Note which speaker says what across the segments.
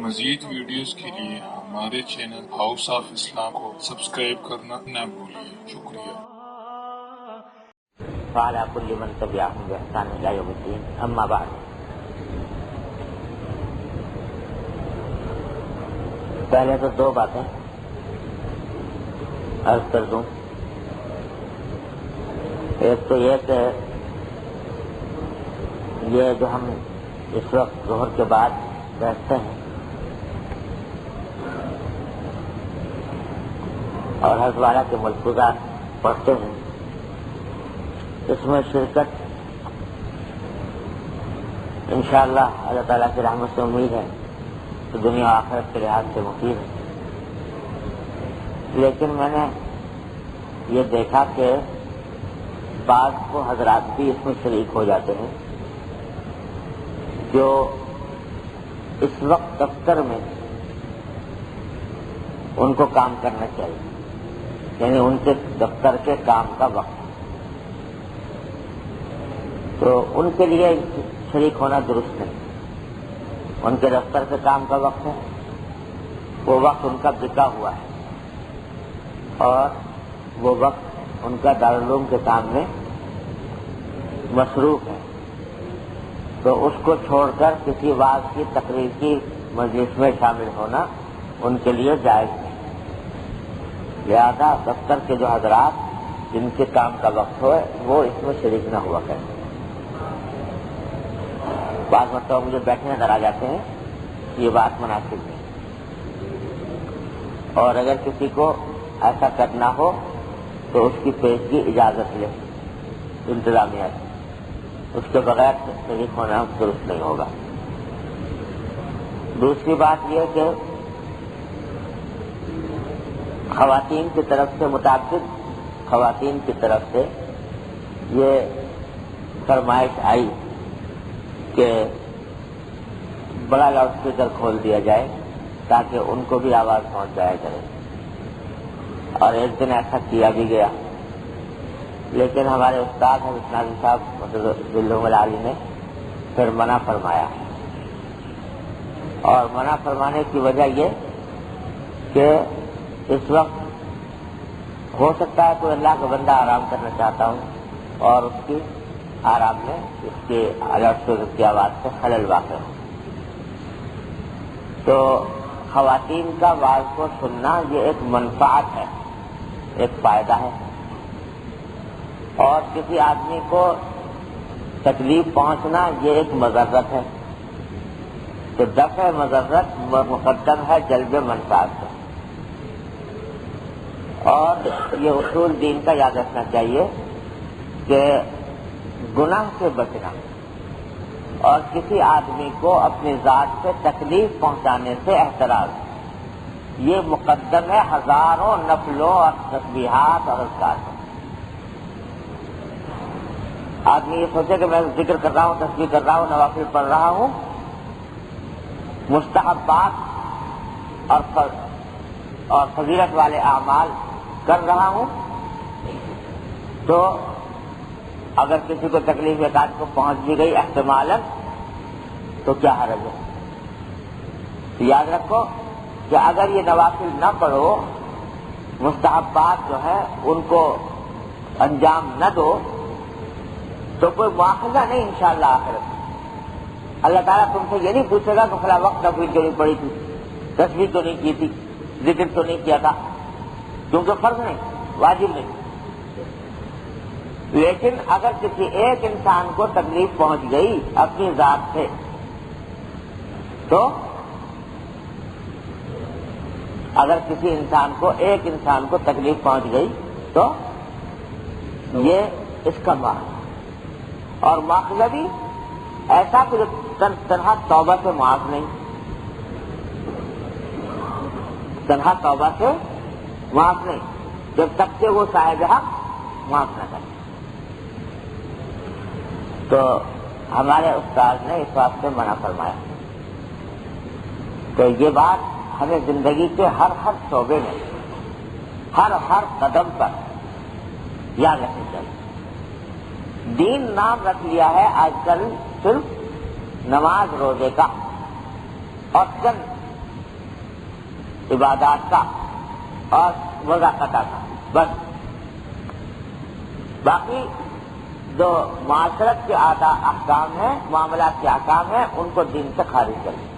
Speaker 1: مزید ویڈیوز کے لیے ہمارے چینل ہاؤس آف اسلام کو سبسکرائب کرنا نہ بھولیے۔ شکریہ۔
Speaker 2: وعلی کل من تبعهم بإحسان إلی یوم الدین، اما بعد۔ پہلے تو دو باتیں عرض کر دوں۔ ایک تو یہ کہ یہ جو ہم اس وقت ظہر کے بعد بیٹھتے ہیں اور حضرت والا کے ملفوظات پڑھتے ہیں، اس میں شرکت انشاءاللہ اللہ تعالیٰ کی رحمت سے امید ہے کہ دنیا و آخرت کے لحاظ سے مفید ہے، لیکن میں نے یہ دیکھا کہ بعض کو حضرات بھی اس میں شریک ہو جاتے ہیں جو اس وقت دفتر میں ان کو کام کرنا چاہیے، یعنی ان کے دفتر کے کام کا وقت، تو ان کے لیے شریک ہونا درست نہیں۔ ان کے دفتر کے کام کا وقت ہے، وہ وقت ان کا بکا ہوا ہے اور وہ وقت ان کا دارالعلوم کے کام میں مصروف ہے، تو اس کو چھوڑ کر کسی واعظ کی تقریر کی مجلس میں شامل ہونا ان کے لیے جائز نہیں۔ لہذا دفتر کے جو حضرات جن کے کام کا وقت ہو وہ اس میں شریک نہ ہوا کریں۔ بعض مرتبہ مجھے بیٹھے نظر آ جاتے ہیں، یہ بات مناسب نہیں، اور اگر کسی کو ایسا کرنا ہو تو اس کی پیشگی اجازت لے انتظامیہ سے، اس کے بغیر شریک ہونا درست نہیں ہوگا۔ دوسری بات یہ کہ خواتین کی طرف سے متعدد خواتین کی طرف سے یہ فرمائش آئی کہ بڑا لاؤڈ اسپیکر کھول دیا جائے تاکہ ان کو بھی آواز پہنچ جایا کرے، اور ایک دن ایسا کیا بھی گیا، لیکن ہمارے استاد حضرت ناظم صاحب مدد العالی نے پھر منع فرمایا، اور منع فرمانے کی وجہ یہ کہ اس وقت ہو سکتا ہے کوئی اللہ کا بندہ آرام کرنا چاہتا ہوں اور اس کی آرام میں اس کے الرٹ کی آواز سے خلل واقع ہو، تو خواتین کا واعظ کو سننا یہ ایک منفعت ہے، ایک فائدہ ہے، اور کسی آدمی کو تکلیف پہنچنا یہ ایک مضرت ہے، تو دفع مضرت مقدم ہے جلب منفعت سے۔ اور یہ اصول دین کا یاد رکھنا چاہیے کہ گناہ سے بچنا اور کسی آدمی کو اپنی ذات سے تکلیف پہنچانے سے احتراز، یہ مقدم ہے ہزاروں نفلوں اور تسبیحات اور اذکار پر۔ آدمی یہ سوچے کہ میں ذکر کر رہا ہوں، تسبیح کر رہا ہوں، نوافل پڑھ رہا ہوں، مستحبات اور فضیلت والے اعمال کر رہا ہوں، تو اگر کسی کو تکلیف ایک آدھ کو پہنچ بھی گئی احتمالاً تو کیا حرج ہے؟ یاد رکھو کہ اگر یہ نوافل نہ پڑھو، مستحبات جو ہے ان کو انجام نہ دو، تو کوئی مواخذہ نہیں انشاءاللہ آخرت۔ اللہ تعالیٰ تم سے یہ نہیں پوچھے گا کہ فلاں وقت نوافل کیوں نہیں پڑھی تھی، تسبیح تو نہیں کی تھی، ذکر تو نہیں کیا تھا، کیونکہ فرض نہیں، واجب نہیں۔ لیکن اگر کسی ایک انسان کو تکلیف پہنچ گئی اپنی ذات سے، تو اگر کسی انسان کو ایک انسان کو تکلیف پہنچ گئی تو یہ اس کا معاوضہ، اور معاوضہ بھی ایسا کہ تنہا توبہ سے معاف نہیں، تنہا توبہ سے معاف نہیں، جب تک کہ وہ صاحب حق معاف نہ کرے۔ تو ہمارے استاد نے اس بات سے منع فرمایا، تو یہ بات ہمیں زندگی کے ہر شعبے میں، ہر قدم پر یاد رکھنی چاہیے۔ دین نام رکھ لیا ہے آج کل صرف نماز روزے کا اور چند عبادات کا اور وضاحت کا، بس باقی جو معاشرت کے احکام ہیں، معاملات کے احکام ہیں، ان کو دین سے خارج کر دیں۔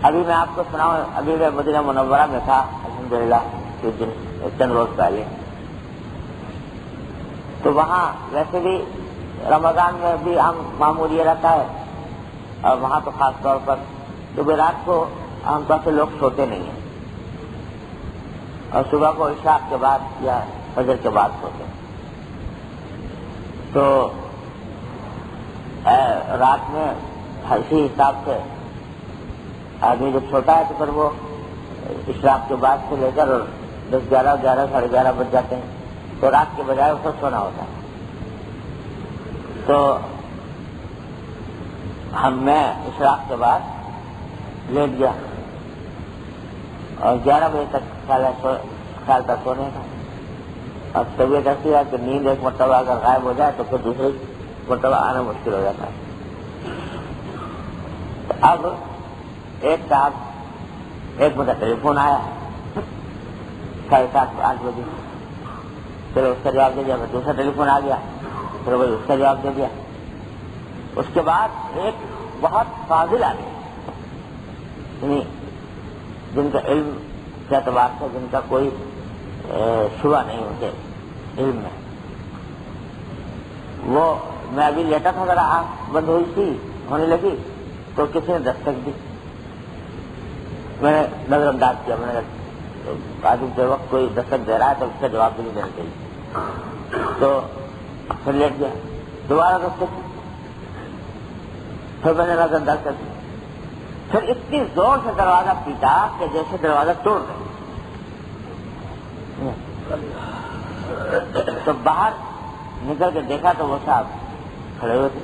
Speaker 2: ابھی میں آپ کو سناؤں، ابھی میں مدینہ منورہ میں تھا الحمدللہ کچھ دن چند روز پہلے، تو وہاں ویسے بھی رمضان میں بھی ہم معمول یہ رہتا ہے، اور وہاں تو خاص طور پر صبح رات کو عام طور سے لوگ سوتے نہیں ہیں، اور صبح کو عشاء کے بعد یا فجر کے بعد سوتے ہیں، تو رات میں اسی حساب سے آدمی جب سوتا ہے تو پھر وہ اشراق کے بعد سے لے کر 10، 11، 11، 11:30 بج جاتے ہیں، تو رات کے بجائے اس کو سونا ہوتا ہے۔ تو میں اشراق کے بعد لیٹ گیا اور 11 بجے تک خیال تھا سونے کا، اور طبیعت ایسی ہے کہ نیند ایک مرتبہ اگر غائب ہو جائے تو پھر دوسری مرتبہ آنا مشکل ہو جاتا ہے۔ تو اب ایک مجھے ٹیلی فون آیا 7:30، 8 بجے، پھر اس کا جواب دے دیا، پھر دوسرا ٹیلی فون آ گیا، پھر وہی اس کا جواب دے دیا۔ اس کے بعد ایک بہت فاضل آدمی، جن کا علم کے اعتبار سے جن کا کوئی شبہ نہیں ہوتے علم میں، وہ میں ابھی لیٹا تھا، ذرا آنکھ بند ہونے لگی تو کسی نے دستک دی، میں نے نظر انداز کیا، میں نے آدمی کے وقت کوئی دستک دے رہا ہے تو اس کا جواب بھی نہیں دینا چاہیے، تو پھر لیٹ گیا، دوبارہ دستک دی، پھر میں نے نظر انداز کر دیا، پھر اتنی زور سے دروازہ پیٹا کہ جیسے دروازہ توڑ گئے، تو باہر نکل کے دیکھا تو وہ صاحب کھڑے ہوئے تھے،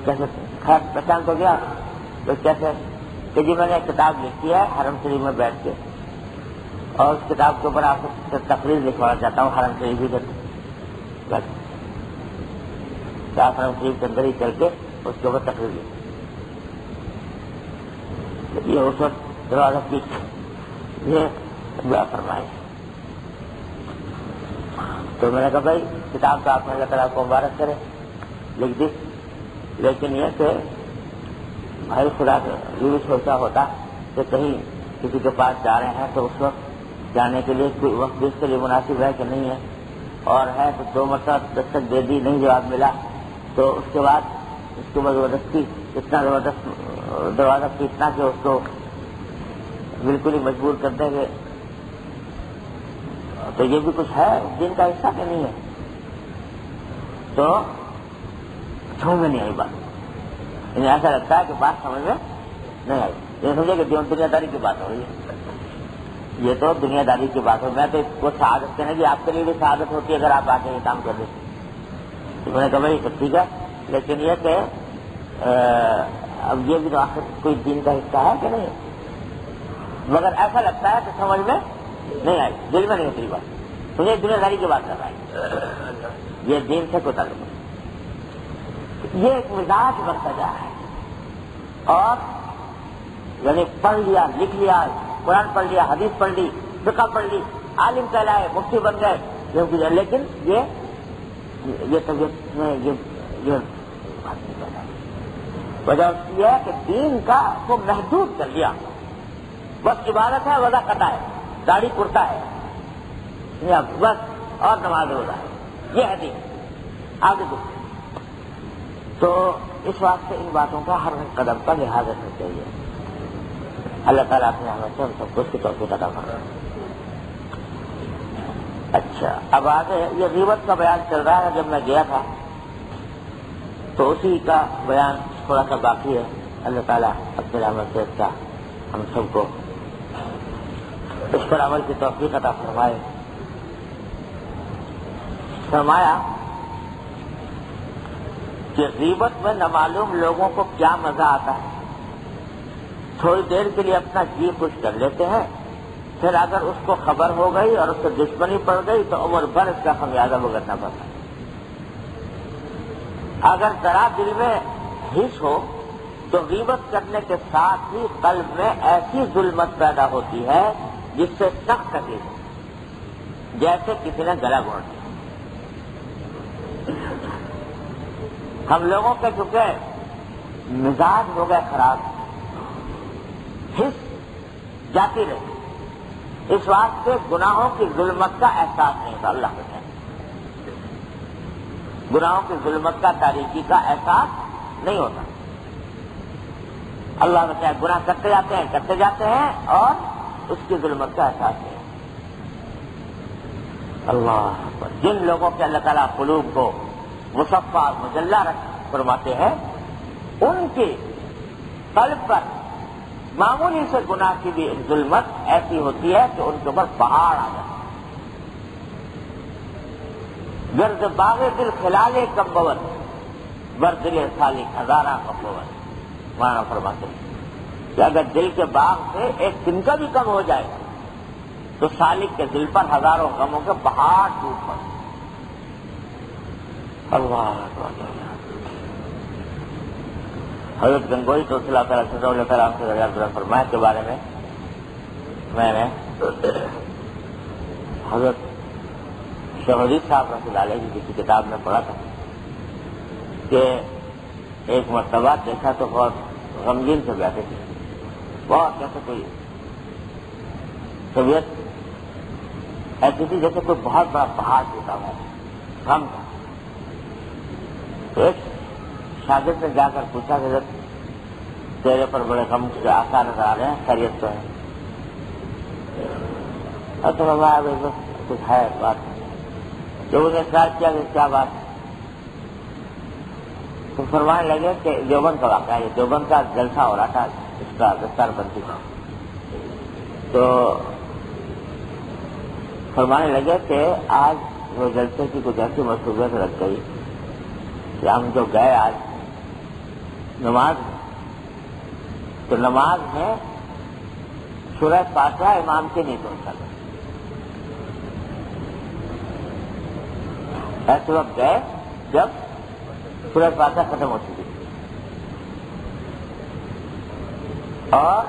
Speaker 2: کیسے خیر پہچان تو گیا، تو کیسے کہ جی میں نے ایک کتاب لکھی ہے حرم شریف میں بیٹھ کے، اور اس کتاب کے اوپر آپ سے تقریر لکھوانا چاہتا ہوں حرم شریف ہی کرتے، حرم شریف کے اندر ہی چل کے اس کے اوپر تقریر لکھی۔ یہ اس وقت دروازہ پیٹ یہ دعا فرمائے، تو میں نے کہا بھائی کتاب تو آپ نے اللہ تعالیٰ کو مبارک کرے لکھ دی، لیکن یہ کہ بھائی خدا کا یہ بھی سوچا ہوتا کہ کہیں کسی کے پاس جا رہے ہیں تو اس وقت جانے کے لیے کوئی وقت بھی اس کے لیے مناسب ہے کہ نہیں ہے، اور ہے تو 2 مرتبہ دستک دے دی، نہیں جواب ملا، تو اس کے بعد اس کو زبردستی اتنا زبردست دروازہ پیٹنا کہ اس کو بالکل ہی مجبور کر دیں گے، تو یہ بھی کچھ ہے دین کا حصہ کہ نہیں ہے؟ تو سمجھ میں نہیں آئی بات، انہیں ایسا لگتا ہے کہ بات سمجھ میں نہیں آئی، یہ سمجھے کہ دنیا داری کی بات ہو رہی ہے، یہ تو دنیا داری کی بات ہو، میں تو اس کو سعادت کہنا کہ آپ کے لیے بھی سعادت ہوتی ہے اگر آپ آ کے یہ کام کر دیتے، تو میں نے کہا بھائی سب ٹھیک ہے، لیکن یہ کہ اب یہ بھی تو آخر کوئی دین کا حصہ ہے کہ نہیں، مگر ایسا لگتا ہے کہ سمجھ میں نہیں آئی، دل میں نہیں ہوتی بات، مجھے دنیا داری کی بات کر رہا ہے، یہ دین سے کوئی تعلق نہیں، یہ ایک مزاج بنتا جا رہا ہے، اور یعنی پڑھ لیا، لکھ لیا، قرآن پڑھ لیا، حدیث پڑھ لی، فقہ پڑھ لی، عالم کہلائے، مفتی بن گئے، لیکن یہ طبیعت میں یہ وجہ یہ ہے کہ دین کا کو محدود کر لیا، بس عبادت ہے، وضع قطع ہے، داڑھی کرتا ہے بس، اور نماز روزہ ہے، یہ ہے دین، آگے کچھ۔ تو اس واسطے ان باتوں کا ہر قدم کا لحاظ رکھنا چاہیے، اللہ تعالیٰ اپنے ہمیں سے ہم سب کو اس کی توفیق عطا فرمائے۔ اچھا، اب آگے یہ غیبت کا بیان چل رہا ہے، جب میں گیا تھا تو اسی کا بیان تھوڑا سا باقی ہے، اللہ تعالیٰ اپنے رحمت سے اس کا ہم سب کو اس پر عمل کی توفیق عطا فرمائے۔ فرمایا کہ غیبت میں نامعلوم لوگوں کو کیا مزہ آتا ہے، تھوڑی دیر کے لیے اپنا جی خوش کر لیتے ہیں، پھر اگر اس کو خبر ہو گئی اور اس سے دشمنی پڑ گئی تو عمر بھر اس کا خمیازہ بھگتنا پڑتا ہے۔ اگر ذرا دل میں حس ہو تو غیبت کرنے کے ساتھ ہی قلب میں ایسی ظلمت پیدا ہوتی ہے جس سے سخت تکلیف ہو، جیسے کسی نے گلا گھونٹ دیا۔ ہم لوگوں کے چونکہ مزاج ہو گئے خراب، حس جاتی رہی، اس واسطے گناہوں کی ظلمت کا احساس نہیں ہوتا۔ اللہ بچائے، گناہوں کی ظلمت کا، تاریکی کا احساس نہیں ہوتا۔ اللہ بچائے، گناہ کرتے جاتے ہیں اور اس کی ظلمت کا احساس نہیں ہوتا۔ اللہ اکبر۔ جن لوگوں کے اللہ تعالیٰ قلوب کو مصفا اور مجلہ فرماتے ہیں، ان کے قلب پر معمولی سے گناہ کی بھی ظلمت ایسی ہوتی ہے کہ ان کے اوپر پہاڑ آ جاتا ہے۔ گرد باغ دل خلالے کمبول بردل سالک ہزارہ کمبول، مانا فرماتے ہیں کہ اگر دل کے باغ سے ایک دن کا بھی کم ہو جائے تو سالک کے دل پر ہزاروں غموں کے پہاڑ ٹوٹ پڑے۔ اللہ حضرت گنگوئی تو صلی اللہ تعالیٰ سے فرمایا کے بارے میں نے حضرت شہری صاحب رحمۃ اللہ علیہ کی کسی کتاب میں پڑھا تھا کہ ایک مرتبہ دیکھا تو بہت غمگین سے بیٹھے تھے، بہت جیسے کوئی طبیعت ایسی تھی جیسے کوئی بہت بڑا پہاڑ ٹوٹا ہوا ہے، غم تھا۔ تو ایک شاگرد نے جا کر پوچھا کہ حضرت چہرے پر بڑے غم کے آثار نظر آ رہے ہیں، خیریت تو ہے؟ اور تو فرمایا کچھ ہے بات، لوگوں نے خیال کیا کہ کیا بات، تو فرمانے لگے کہ دیوبند کا واقعہ ہے، دیوبند کا جلسہ ہو رہا تھا، اس کا دستار بندی تھا، تو فرمانے لگے کہ آج وہ جلسے کی کچھ ایسی مصروفیت رکھ گئی کہ ہم جو گئے آج نماز، تو نماز میں سورہ فاتحہ امام کے نہیں سن سکتے، ایسے وقت گئے جب سورہ فاتحہ ختم ہو چکی تھی، اور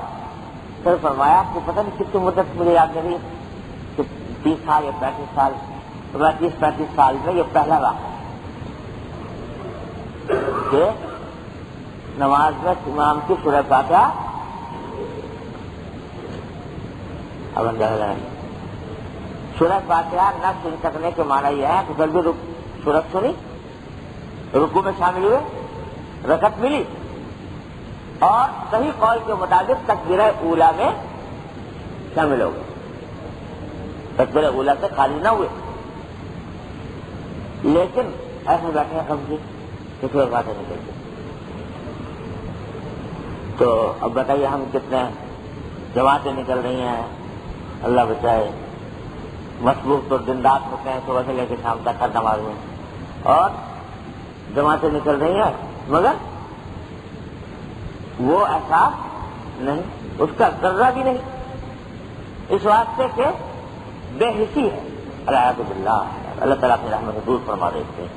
Speaker 2: پھر فرمایا کہ پتہ نہیں کتنی مدت مجھے یاد نہیں کہ 30 سال یا 35 سال، 30-35 سال میں یہ پہلا واقعہ کہ نماز میں امام کی سورہ فاتحہ اب اندازہ لگائیں۔ سورہ فاتحہ نہ سن سکنے کے معنی یہ ہے کہ جلدی سورت سنی، رکوع میں شامل ہوئے، رکعت ملی، اور صحیح قول کے مطابق تکبیرہ اولیٰ میں شامل ہو گئے، تکبیرہ اولیٰ سے خالی نہ ہوئے، لیکن ایسے بیٹھے ہیں کم کی کہ سورہ فاتحہ نکل گئی۔ تو اب بتائیے ہم کتنے جماعتیں نکل رہی ہیں، اللہ بچائے، مصروف تو دن رات ہوتے ہیں، صبح سے لے کے شام تک ہر نماز میں، اور جماعتیں نکل رہی ہیں، مگر وہ احساس نہیں، اس کا ذرہ بھی نہیں، اس واسطے کہ بے حسی ہے۔ العیاذ باللہ، اللہ تعالیٰ اپنی رحمت سے دور فرما دیتے ہیں۔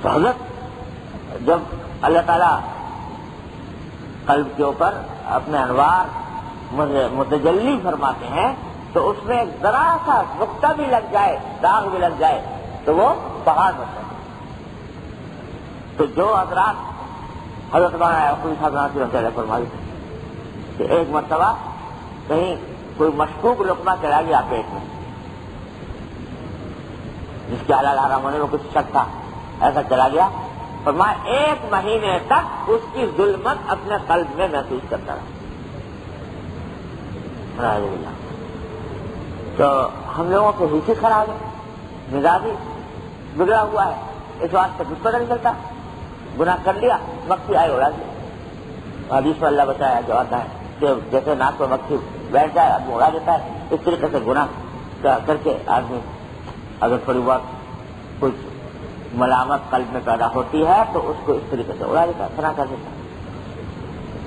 Speaker 2: تو حضرت جب اللہ تعالیٰ قلب کے اوپر اپنے انوار متجلی فرماتے ہیں تو اس میں ذرا سا نقطہ بھی لگ جائے، داغ بھی لگ جائے تو وہ پہاڑ بن جائے۔ تو جو حضرات حضرت صاحب فرمائی کہ ایک مرتبہ کہیں کوئی مشکوک لقمہ چلا گیا پیٹ میں، جس کے حلال حرام ہونے میں کچھ شک تھا، ایسا چلا گیا، فرمایا 1 مہینے تک اس کی ظلمت اپنے قلب میں محسوس کرتا رہا۔ تو ہم لوگوں کو حسی خراب ہے، مزاجی بگڑا ہوا ہے، اس واسطے کچھ پتہ نہیں چلتا، گناہ کر لیا، مکھی آئے اڑا دیا۔ حدیث میں اللہ بتایا جو آتا ہے کہ جیسے ناک میں مکھی بیٹھ جائے آدمی اڑا دیتا ہے، اس طریقے سے گناہ کر کے آدمی اگر تھوڑی بہت کچھ ملامت قلب میں پیدا ہوتی ہے تو اس کو اس طریقے سے اڑا دیتا ہے، فنا کر دیتا ہے۔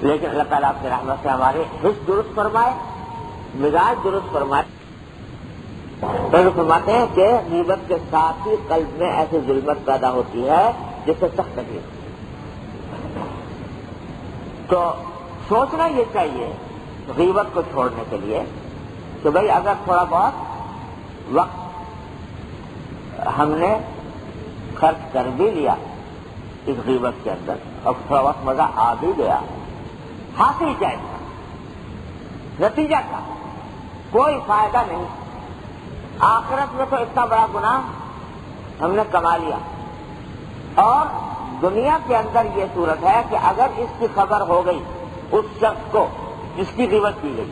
Speaker 2: لیکن اللہ تعالیٰ اپنی رحمت سے ہمارے حس درست فرمائے، مزاج درست فرمائے۔ تو فرماتے ہیں کہ غیبت کے ساتھ ہی قلب میں ایسی ظلمت پیدا ہوتی ہے جس سے سخت تکلیف۔ تو سوچنا یہ چاہیے غیبت کو چھوڑنے کے لیے کہ بھئی اگر تھوڑا بہت وقت ہم نے خرچ کر بھی لیا اس غیبت کے اندر اور تھوڑا وقت مزہ آ بھی گیا، حاصل کیا اس کا نتیجہ کیا؟ کوئی فائدہ نہیں۔ آخرت میں تو اتنا بڑا گناہ ہم نے کما لیا، اور دنیا کے اندر یہ صورت ہے کہ اگر اس کی خبر ہو گئی اس شخص کو جس کی غیبت کی گئی،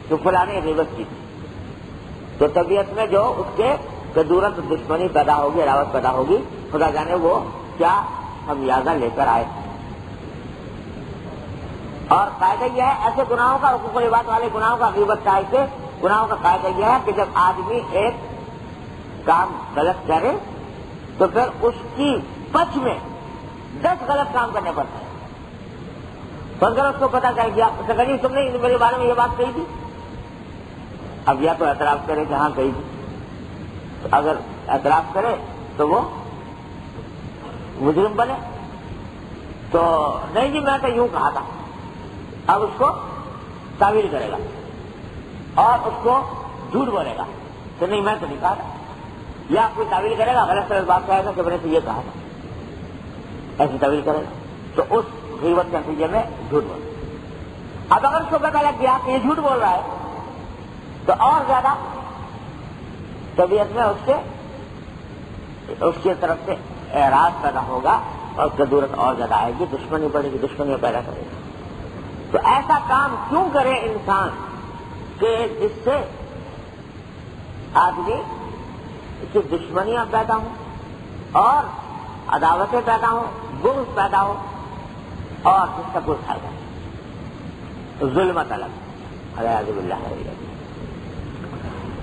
Speaker 2: جو فلاں نے غیبت کی تھی، تو طبیعت میں جو اس کے کدورت دشمنی پیدا ہوگی، عداوت پیدا ہوگی، خدا جانے وہ کیا خمیازہ لے کر آئے۔ اور قاعدہ یہ ہے ایسے گناہوں کا، حقوق العباد والے گناہوں کا، غیبت کا ایسے گناہوں کا قاعدہ یہ ہے کہ جب آدمی ایک کام غلط کرے تو پھر اس کی پچ میں 10 غلط کام کرنے پڑتے ہیں۔ اگر اس کو پتا چل گیا تم نے میرے بارے میں یہ بات کہی تھی، اب یا تو اعتراف کرے کہ ہاں کہی تھی، اگر اعتراف کرے تو وہ مجرم بنے، تو نہیں جی میں تو یوں کہا تھا، اب اس کو تعویل کرے گا اور اس کو جھوٹ بولے گا کہ نہیں میں تو نہیں کہا تھا، یا کوئی تعویل کرے گا، غلط غلط بات کہے گا کہ میں نے تو یہ کہا تھا، ایسی تعویل کرے گا تو اس غیبت کے نتیجے میں جھوٹ بول۔ اب اگر اس کو پتا لگ گیا کہ یہ جھوٹ بول رہا ہے تو اور زیادہ طبیعت میں اس کی طرف سے اعراض پیدا ہوگا اور کدورت اور زیادہ آئے گی، دشمنی بڑھے گی، دشمنیاں پیدا کرے گی۔ تو ایسا کام کیوں کرے انسان کہ جس سے آدمی کی دشمنیاں پیدا ہوں اور عداوتیں پیدا ہوں، بغض پیدا ہو، اور جس کا کوئی فائدہ نہیں، ظلم طلب والعیاذ باللہ ہے۔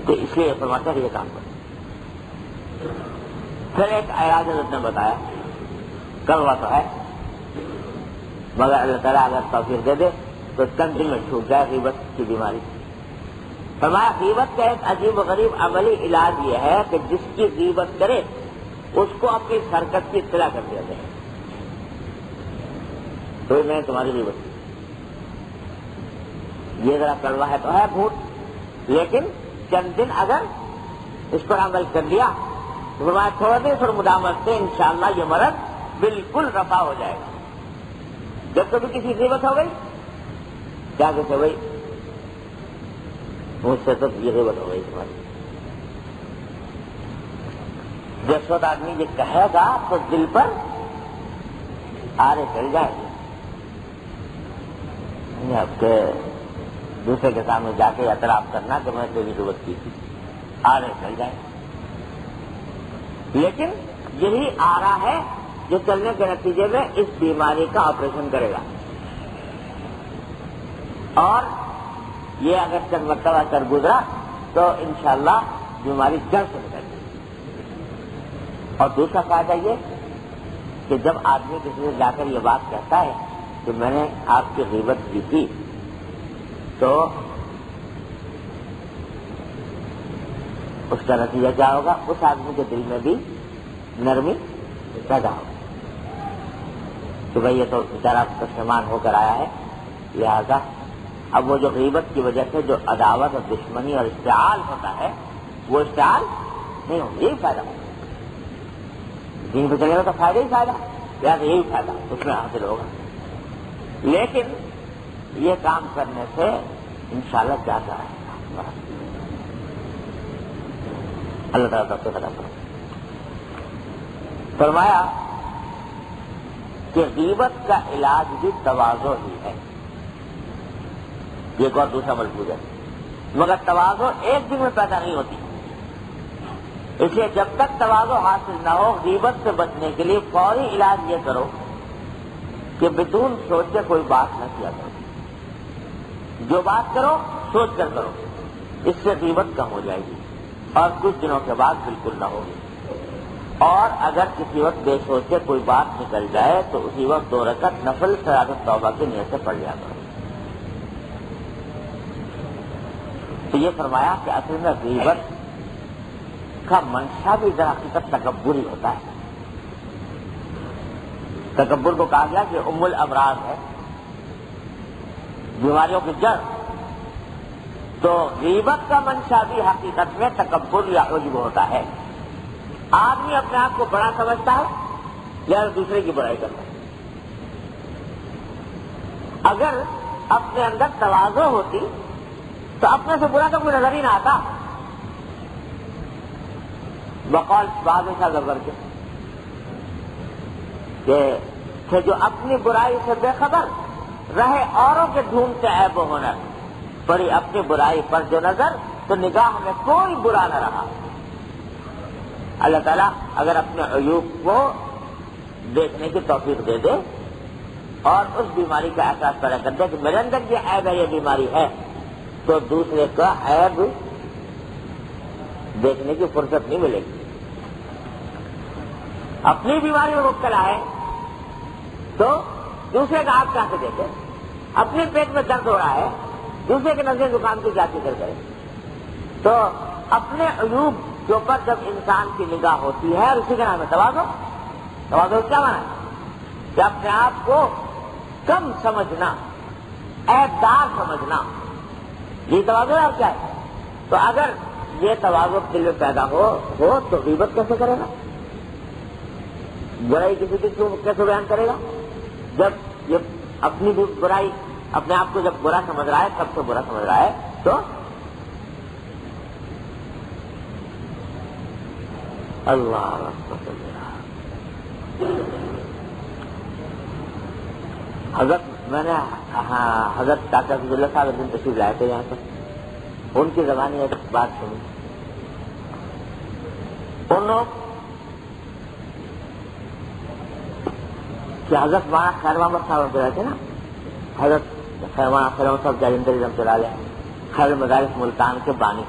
Speaker 2: تو اس لیے فرماتا ہے یہ کام کرو۔ پھر ایک اعراض حضرت نے بتایا، کڑوا تو ہے مگر اللہ تعالیٰ اگر توفیق دے دے تو چند دن میں چھوٹ جائے غیبت کی بیماری۔ فرمایا غیبت کا ایک عجیب و غریب عملی علاج یہ ہے کہ جس کی غیبت کرے اس کو اپنی حرکت کی اطلاع کر دیا جائے، تو میں تمہاری غیبت کی۔ یہ ذرا کڑوا ہے تو ہے بھوت، لیکن چند دن اگر اس پر عمل کر لیا تو فرمایا تھوڑے دن اور مداومت سے انشاءاللہ یہ مرض بالکل رفع ہو جائے گا۔ جب کبھی کسی غیبت ہو گئی کیا کہتے بھائی مجھ سے تو یہ غیبت ہو گئی تمہاری، جس وقت آدمی یہ کہے گا تو دل پر آرے چل جائے گی، اب کے دوسرے کے سامنے جا کے اعتراف کرنا کہ میں تیری غیبت کی تھی، آرے چل جائے۔ لیکن یہی آرا ہے جو چلنے کے نتیجے میں اس بیماری کا آپریشن کرے گا، اور یہ اگر چند مرتبہ کر گزرا تو انشاءاللہ بیماری جڑ سے نکل جائے گی۔ اور دوسرا فائدہ یہ کہ جب آدمی کسی سے جا کر یہ بات کہتا ہے کہ میں نے آپ کی غیبت کی تھی، تو اس کا نتیجہ کیا ہوگا؟ اس آدمی کے دل میں بھی نرمی پیدا ہوگی کہ بھئی یہ تو بیچارہ پشیمان ہو کر آیا ہے، لہذا اب وہ جو غیبت کی وجہ سے جو عداوت اور دشمنی اور اشتعال ہوتا ہے وہ اشتعال نہیں ہوگا، یہی فائدہ ہوگا۔ دین پہ چلے گا تو فائدہ ہی فائدہ، لہٰذا یہی فائدہ اس میں حاصل ہوگا۔ لیکن یہ کام کرنے سے انشاءاللہ کیا کیا ہے، اللہ تعالیٰ سے پتا کرو۔ فرمایا کہ غیبت کا علاج بھی تواضع ہی ہے، یہ ایک اور دوسرا ملفوظ ہے، مگر تواضع ایک دن میں پیدا نہیں ہوتی، اس لیے جب تک تواضع حاصل نہ ہو غیبت سے بچنے کے لیے فوری علاج یہ کرو کہ بدون سوچے کوئی بات نہ کیا کرو، جو بات کرو سوچ کر کرو، اس سے غیبت کم ہو جائے گی اور کچھ دنوں کے بعد بالکل نہ ہوگی۔ اور اگر کسی وقت بے سوچے کوئی بات نکل جائے تو اسی وقت 2 رکعت نفل صلاۃ توبہ کی نیت سے پڑھ لیا کرو۔ تو یہ فرمایا کہ اصل میں غیبت کا منشا بھی در حقیقت تکبر ہی ہوتا ہے۔ تکبر کو کہا گیا کہ ام الامراض ہے، بیماریوں کی جڑ. تو غیبت کا منشا بھی حقیقت میں تکبر یا عجب ہوتا ہے. آدمی اپنے آپ کو بڑا سمجھتا ہے یا دوسرے کی برائی کرتا ہے. اگر اپنے اندر تواضع ہوتی تو اپنے سے برا تو کوئی نظر ہی نہ آتا. بقول بعض غور کے کہ جو اپنی برائی سے بے خبر رہے اوروں کے ڈھونڈتے عیب و ہنر، پڑی اپنی برائی پر جو نظر تو نگاہ میں کوئی برا نہ رہا. اللہ تعالیٰ اگر اپنے عیوب کو دیکھنے کی توفیق دے دے اور اس بیماری کا احساس پیدا کر دے کہ میرے اندر یہ عیب ہے، یہ بیماری ہے، تو دوسرے کا عیب دیکھنے کی فرصت نہیں ملے گی. اپنی بیماری میں مبتلا ہے تو دوسرے کا آپ کیا سے دیکھے. اپنے پیٹ میں درد ہو رہا ہے، دوسرے کے نظر زکام کی کیا فکر کرے. تو اپنے عیوب کے اوپر جب انسان کی نگاہ ہوتی ہے، اور اسی کا نام ہے تواضع. تواضع کیا مانا ہے؟ کہ اپنے آپ کو کم سمجھنا، عیب دار سمجھنا، یہ تواضع ہے. کیا ہے؟ تو اگر یہ تواضع دل میں پیدا ہو تو غیبت کیسے کرے گا؟ برائی کسی کی کیسے بیان کرے گا؟ جب یہ اپنی بھی برائی، اپنے آپ کو جب برا سمجھ رہا ہے، سب سے برا سمجھ رہا ہے، تو اللہ حضرت میں نے حضرت ڈاکٹر عبداللہ صاحب ایک دن تشریف لائے تھے یہاں پر. ان کی زبانی ایک بات سنی. ان لوگ کہ حضرت مانا خیر محمد صاحب رہتے تھے نا، حضرت خیر محمد صاحب جالندری رحمۃ اللہ علیہ خیر مدارس ملتان کے بانی.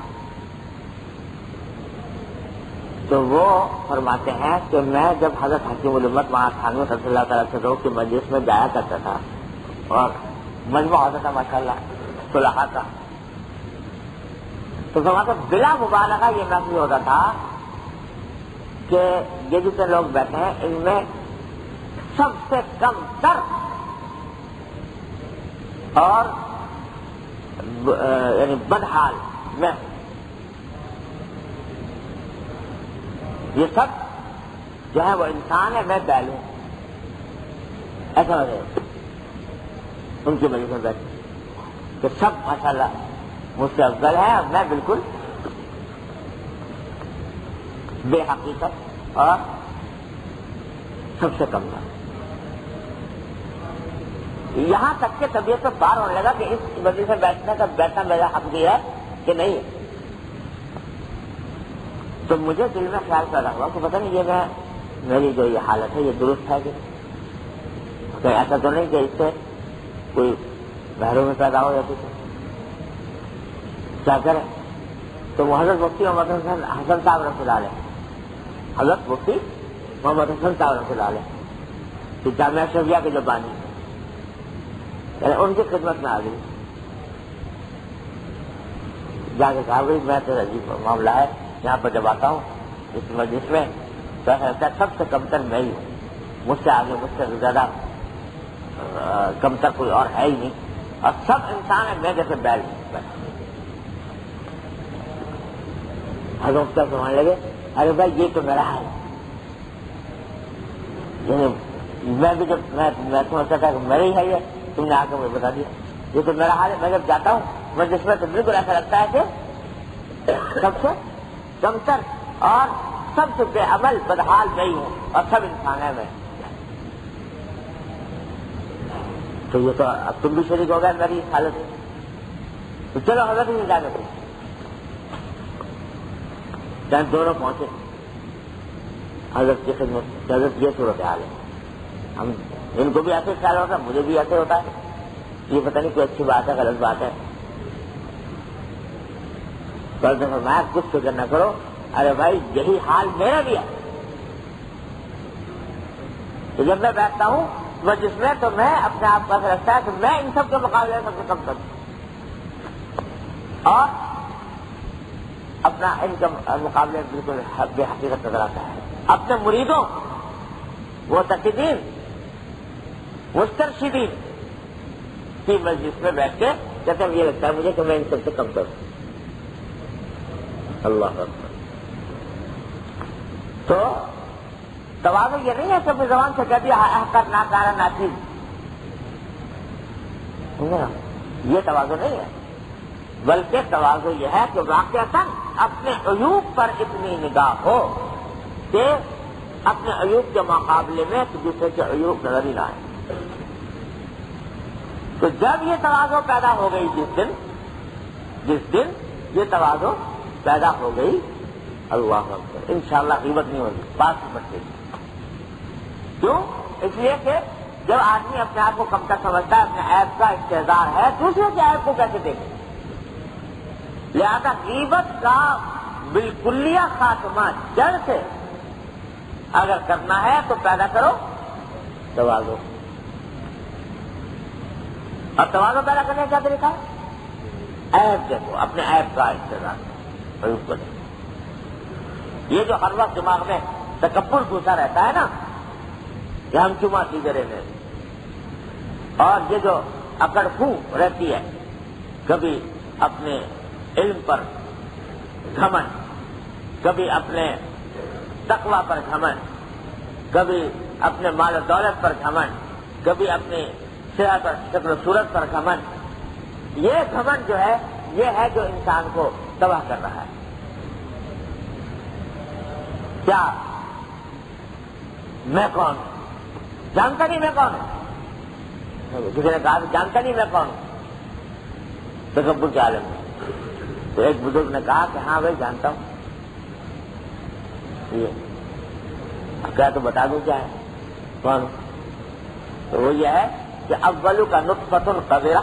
Speaker 2: تو وہ فرماتے ہیں کہ میں جب حضرت حکیم الامت مانا تھانوی رضی اللہ تعالیٰ سے کی مجلس میں جایا کرتا تھا اور مجمع ہوتا تھا ماشاء اللہ صلحاء کا، تو فرماتے بلا مبالغہ یہ محسوس ہوتا تھا کہ یہ جتنے لوگ بیٹھے ہیں ان میں سب سے کم تر اور یعنی بدحال میں، یہ سب جو ہے وہ انسان ہے، میں بیل ہوں. ایسا ہو جائے ان کی مجلس میں بیٹھے کہ سب ماشاء اللہ مجھ سے افضل ہے اور میں بالکل بے حقیقت اور سب سے کم تھا. یہاں تک کہ طبیعت سے باہر ہونے لگا کہ اس وجہ سے بیٹھنا میرا حق بھی ہے کہ نہیں ہے. تو مجھے دل میں خیال پیدا ہوا کہ پتہ نہیں یہ میری جو یہ حالت ہے یہ درست ہے کہ ایسا تو نہیں کہ اس سے کوئی بحروں میں پیدا ہو یا کچھ کیا کرے. تو وہ حضرت مفتی محمد حسن صاحب رحمۃ اللہ علیہ، حضرت مفتی محمد حسن صاحب رحمۃ اللہ علیہ کہ جامعہ شفیہ کے جو بانی، یعنی ان کی خدمت میں آ گئی. جا کے کہا گئی میں تو عجیب معاملہ ہے، یہاں پر جب آتا ہوں اس مجلس میں تو ایسا لگتا ہے سب سے کمتر میں ہی ہوں، مجھ سے آگے مجھ سے زیادہ کمتر کوئی اور ہے ہی نہیں، اور سب انسان ہے میں جیسے بیل. حضرت کیا سمجھنے لگے ارے بھائی یہ تو میرا ہے. یعنی میں بھی جب میں سمجھتا تھا کہ میرا ہی ہے یہ، تم نے آ کے مجھے بتا دیا یہ تو میرا حال ہے. میں جب جاتا ہوں میں جس میں تو بالکل ایسا لگتا ہے کہ سب سے کمتر اور سب سے بے عمل بدحال میں ہی ہوں اور سب انسان ہے میں. تو یہ تو اب تم بھی شریک ہو گئے میری اس حالت میں. تو چلو حضرت ہی جانے دو. جب دونوں پہنچے حضرت کی خدمت، حضرت یہ صورت حال ہے، ہم ان کو بھی ایسے خیال ہوتا ہے، مجھے بھی ایسے ہوتا ہے، یہ پتہ نہیں کوئی اچھی بات ہے غلط بات ہے. کل دفعہ میں کچھ فکر نہ کرو، ارے بھائی یہی حال میرا بھی ہے. تو جب میں بیٹھتا ہوں مجلس میں تو میں اپنے آپ کو ایسا لگتا ہے کہ میں ان سب کے مقابلے میں سب سے کم کروں اور اپنا ان کے مقابلے بالکل بے حقیقت نظر آتا ہے. اپنے مریدوں متقدین مسترشدین کسی مجلس میں بیٹھ کے کہتے ہیں یہ لگتا ہے مجھے کہ میں ان سب سے کم کروں. اللہ اکبر. تو تواضع یہ نہیں ہے کہ اپنی زبان سے کہہ دیا کر نہ کارا نہ چیز. یہ تواضع نہیں ہے، بلکہ تواضع یہ ہے کہ واقعتاً اپنے عیوب پر اتنی نگاہ ہو کہ اپنے عیوب کے مقابلے میں دوسرے کے عیوب نظر ہی نہ آئے. تو جب یہ تواضع پیدا ہو گئی جس دن یہ تواضع پیدا ہو گئی، اللہ اکبر، انشاءاللہ غیبت نہیں ہوگی، بات سمجھتے گی. کیوں؟ اس لیے کہ جب آدمی اپنے آپ کو کمتر سمجھتا ہے، اپنے عیب کا استحضار ہے، دوسرے کے عیب کو کیسے دیکھے؟ لہذا غیبت کا بالکلیہ خاتمہ جڑ سے اگر کرنا ہے تو پیدا کرو تواضع. اور تواضع پیدا کرنے کا کیا طریقہ ہے؟ عیب دیکھو، اپنے عیب کا استحضار، عیوب کو دیکھو. یہ جو ہر وقت دماغ میں تکبر گھسا رہتا ہے نا کہ ہم چما سیدھے رہنے، اور یہ جو اکڑ خوں رہتی ہے، کبھی اپنے علم پر گھمنڈ، کبھی اپنے تقویٰ پر گھمنڈ، کبھی اپنے مال و دولت پر گھمنڈ، کبھی اپنی صحت اور شکل و صورت پر گھمنڈ. یہ گھمنڈ جو ہے یہ ہے جو انسان کو تباہ کر رہا ہے. کیا میں کون ہوں؟ جانتا نہیں میں کون ہوں. کسی نے کہا جانتا نہیں میں کون ہوں تکبر کے عالم میں. تو ایک بزرگ نے کہا کہ ہاں بھائی جانتا ہوں. یہ کیا تو بتا دوں کیا ہے کون ہوں؟ تو وہ یہ ہے کہ اولو کا نطفۃ قذرہ،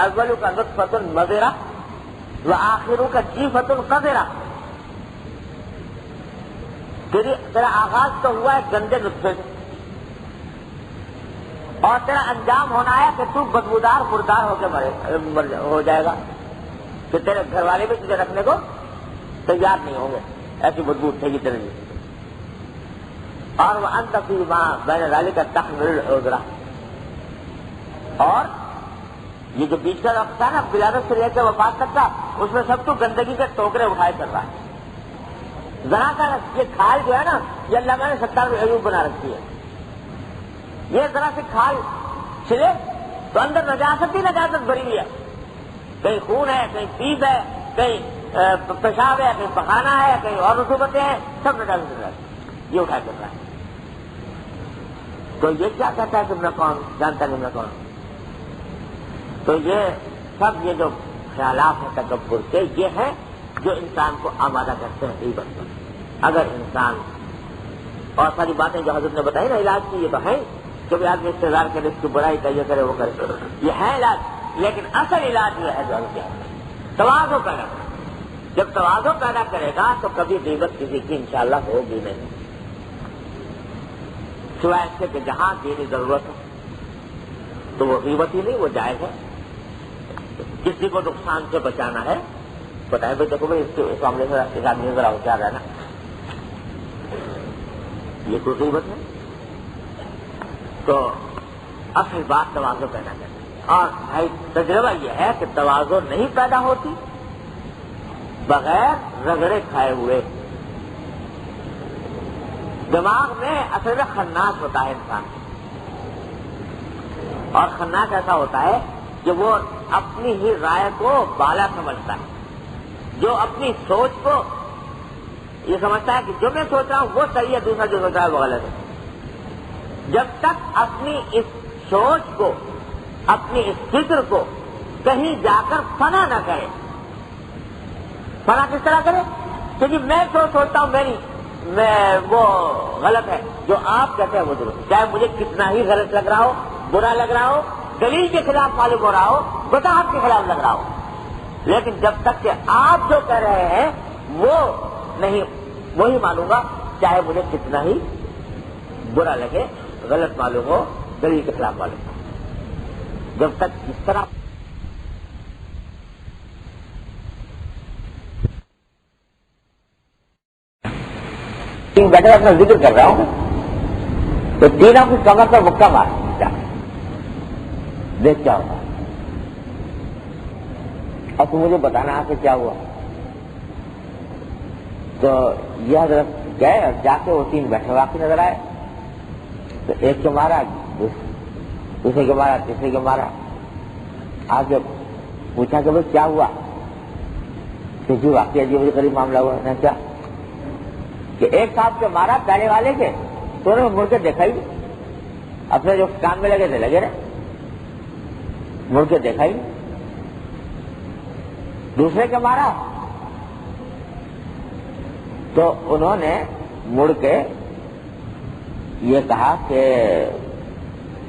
Speaker 2: اولو کا نطفۃ مضرہ وآخرو کا جیفۃ قذرہ. تیرا آغاز تو ہوا ہے گندے نطفے سے، اور تیرا انجام ہونا ہے کہ تو بدبودار مردار ہو کے ہو جائے گا، کہ تیرے گھر والے بھی تجھے رکھنے کو تیار نہیں ہوں گے، ایسی بدبو اٹھے گی تیرے لیے. اور وہ انت فی ما بین ذلک تحمل العذرہ. اور یہ جو بیچ کا وقت ہے نا ولادت سے لے کے وفات تک کا، اس میں سب تو گندگی کے ٹوکرے اٹھائے کر رہا ہے. ذرا کا یہ کھال جو ہے نا یہ اللہ نے 70 عیوب بنا رکھی ہے. یہ ذرا سے کھال چھلے تو اندر نجاست ہی نجاست بھری ہوئی ہے. کہیں خون ہے، کہیں پیپ ہے، کہیں پیشاب ہے، کہیں پخانہ ہے، کہیں اور رسوبتیں ہیں، سب نجاست یہ اٹھا کر رہا ہے. تو یہ کیا کہتا ہے کہ میں کون؟ جانتا نہیں میں کون. تو یہ سب یہ جو خیالات ہیں تکبر کے، یہ ہیں جو انسان کو آمادہ کرتے ہیں غیبت پر. اگر انسان اور ساری باتیں جو حضرت نے بتائی نا علاج کی، یہ تو ہے کہ بھی آدمی استعداد کرے، اس کی برائی کا یہ کرے وہ کرے، یہ ہے علاج. لیکن اصل علاج یہ ہے جو تواضع پیدا کرے. جب تواضع پیدا کرے گا تو کبھی غیبت کسی کی انشاءاللہ ہوگی نہیں، سوائے اس کے کہ جہاں دینی ضرورت ہو تو وہ غیبت ہی نہیں، وہ جائز ہے. کسی کو نقصان سے بچانا ہے، بتائیں بھائی دیکھو بھائی اس معاملے سے اس آدمی ذرا ہوشیار رہنا، یہ کوئی غیبت ہے. تو اصل بات تواضع پیدا کرنا. اور بھائی تجربہ یہ ہے کہ تواضع نہیں پیدا ہوتی بغیر رگڑے کھائے ہوئے. دماغ میں اصل میں خناس ہوتا ہے انسان، اور خناس ایسا ہوتا ہے کہ وہ اپنی ہی رائے کو بالا سمجھتا ہے، جو اپنی سوچ کو یہ سمجھتا ہے کہ جو میں سوچ رہا ہوں وہ صحیح ہے، دوسرا جو سوچ رہا ہے وہ غلط ہے. جب تک اپنی اس سوچ کو، اپنی اس فکر کو کہیں جا کر فنا نہ کرے. فنا کس طرح کرے؟ کیونکہ میں سوچتا ہوں میں وہ غلط ہے، جو آپ کہتے ہیں وہ درست، چاہے مجھے کتنا ہی غلط لگ رہا ہو، برا لگ رہا ہو، دلیل کے خلاف معلوم ہو رہا ہو، وضاحت کے خلاف لگ رہا ہو. لیکن جب تک کہ آپ جو کہہ رہے ہیں وہ نہیں، وہی مانوں گا، چاہے مجھے کتنا ہی برا لگے، غلط معلوم ہو، دلیل کے خلاف معلوم ہو. جب تک اس طرح بیٹھے اپنا ذکر کر رہا ہوں تو تینوں کی کمر پر مکہ مار دیکھ کیا ہوگا. اب تو مجھے بتانا آ کے کیا ہوا. تو یہ حضرت گئے اور جا کے وہ 3 بیٹھے واقعی نظر آئے. تو ایک کے مارا, دوسرے کے مارا, تیسرے کے مارا. آگے پوچھا کہ بھائی کیا ہوا؟ کہ جی واقعی عجیب غریب معاملہ ہوا. نے کیا کہ ایک صاحب کے مارا پہلے والے کے, تو انہوں نے مڑ کے دیکھا ہی, اپنے جو کام میں لگے تھے لگے رہے, مڑ کے دیکھا ہی. دوسرے کے مارا تو انہوں نے مڑ کے یہ کہا کہ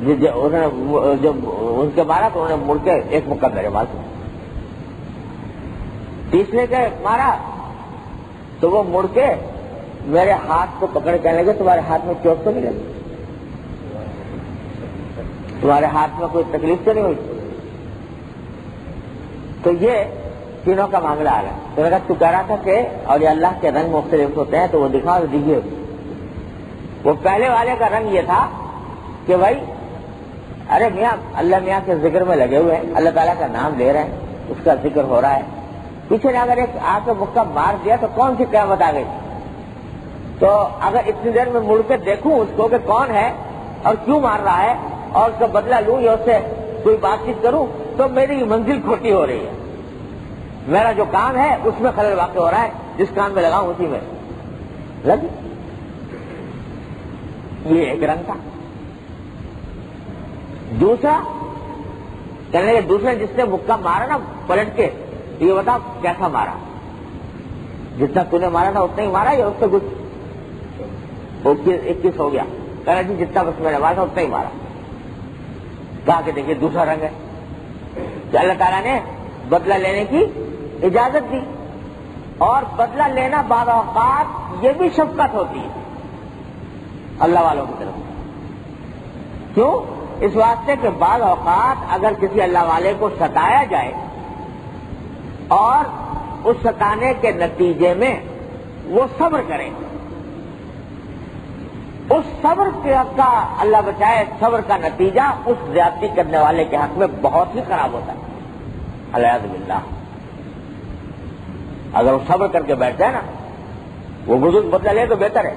Speaker 2: جب ان کے مارا تو انہوں نے مڑ کے ایک مکہ میرے مار دیا. تیسرے کے مارا تو وہ مڑ کے میرے ہاتھ کو پکڑ کہنے لگے تمہارے ہاتھ میں چوٹ تو نہیں لگی, تمہارے ہاتھ میں کوئی تکلیف تو نہیں ہوئی. تو یہ تینوں کا معاملہ آ گیا. تو میں نے کہا تو کہہ رہا تھا کہ اولیاء اللہ کے رنگ مختلف ہوتے ہیں, تو وہ دکھا دیجیے. وہ پہلے والے کا رنگ یہ تھا کہ بھائی ارے میاں اللہ میاں کے ذکر میں لگے ہوئے ہیں, اللہ تعالیٰ کا نام لے رہے ہیں, اس کا ذکر ہو رہا ہے. پیچھے نے اگر ایک آ کے مکہ مار دیا تو کون سی قیامت آ گئی؟ تو اگر اتنی دیر میں مڑ کے دیکھوں اس کو کہ کون ہے اور کیوں مار رہا ہے, اور اس کا بدلہ لوں یا اس سے کوئی بات چیت کروں, تو میری منزل کھوٹی ہو رہی ہے. میرا جو کام ہے اس میں خلل واقع ہو رہا ہے, جس کام میں لگاؤں اسی میں لگ. یہ ایک رنگ تھا. دوسرا کہنے کے دوسرے جس نے مکہ مارا نا پلٹ کے, یہ بتا کیسا مارا؟ جتنا تو نے مارا تھا اتنا ہی مارا یا اس سے کچھ 21 ہو گیا؟ کہنا جی جتنا بس میں نے مارا تھا اتنا ہی مارا. کہا کہ دیکھیے دوسرا رنگ ہے کہ اللہ تعالیٰ نے بدلہ لینے کی اجازت دی, اور بدلہ لینا بعض اوقات یہ بھی شفقت ہوتی ہے اللہ والوں کی طرف. کیوں؟ اس واسطے کہ بعض اوقات اگر کسی اللہ والے کو ستایا جائے اور اس ستانے کے نتیجے میں وہ صبر کرے, اس صبر کا اللہ بچائے, صبر کا نتیجہ اس زیادتی کرنے والے کے حق میں بہت ہی خراب ہوتا ہے. الیاذ باللہ. اگر وہ صبر کر کے بیٹھ جائے نا, وہ بزرگ بدلہ لے تو بہتر ہے,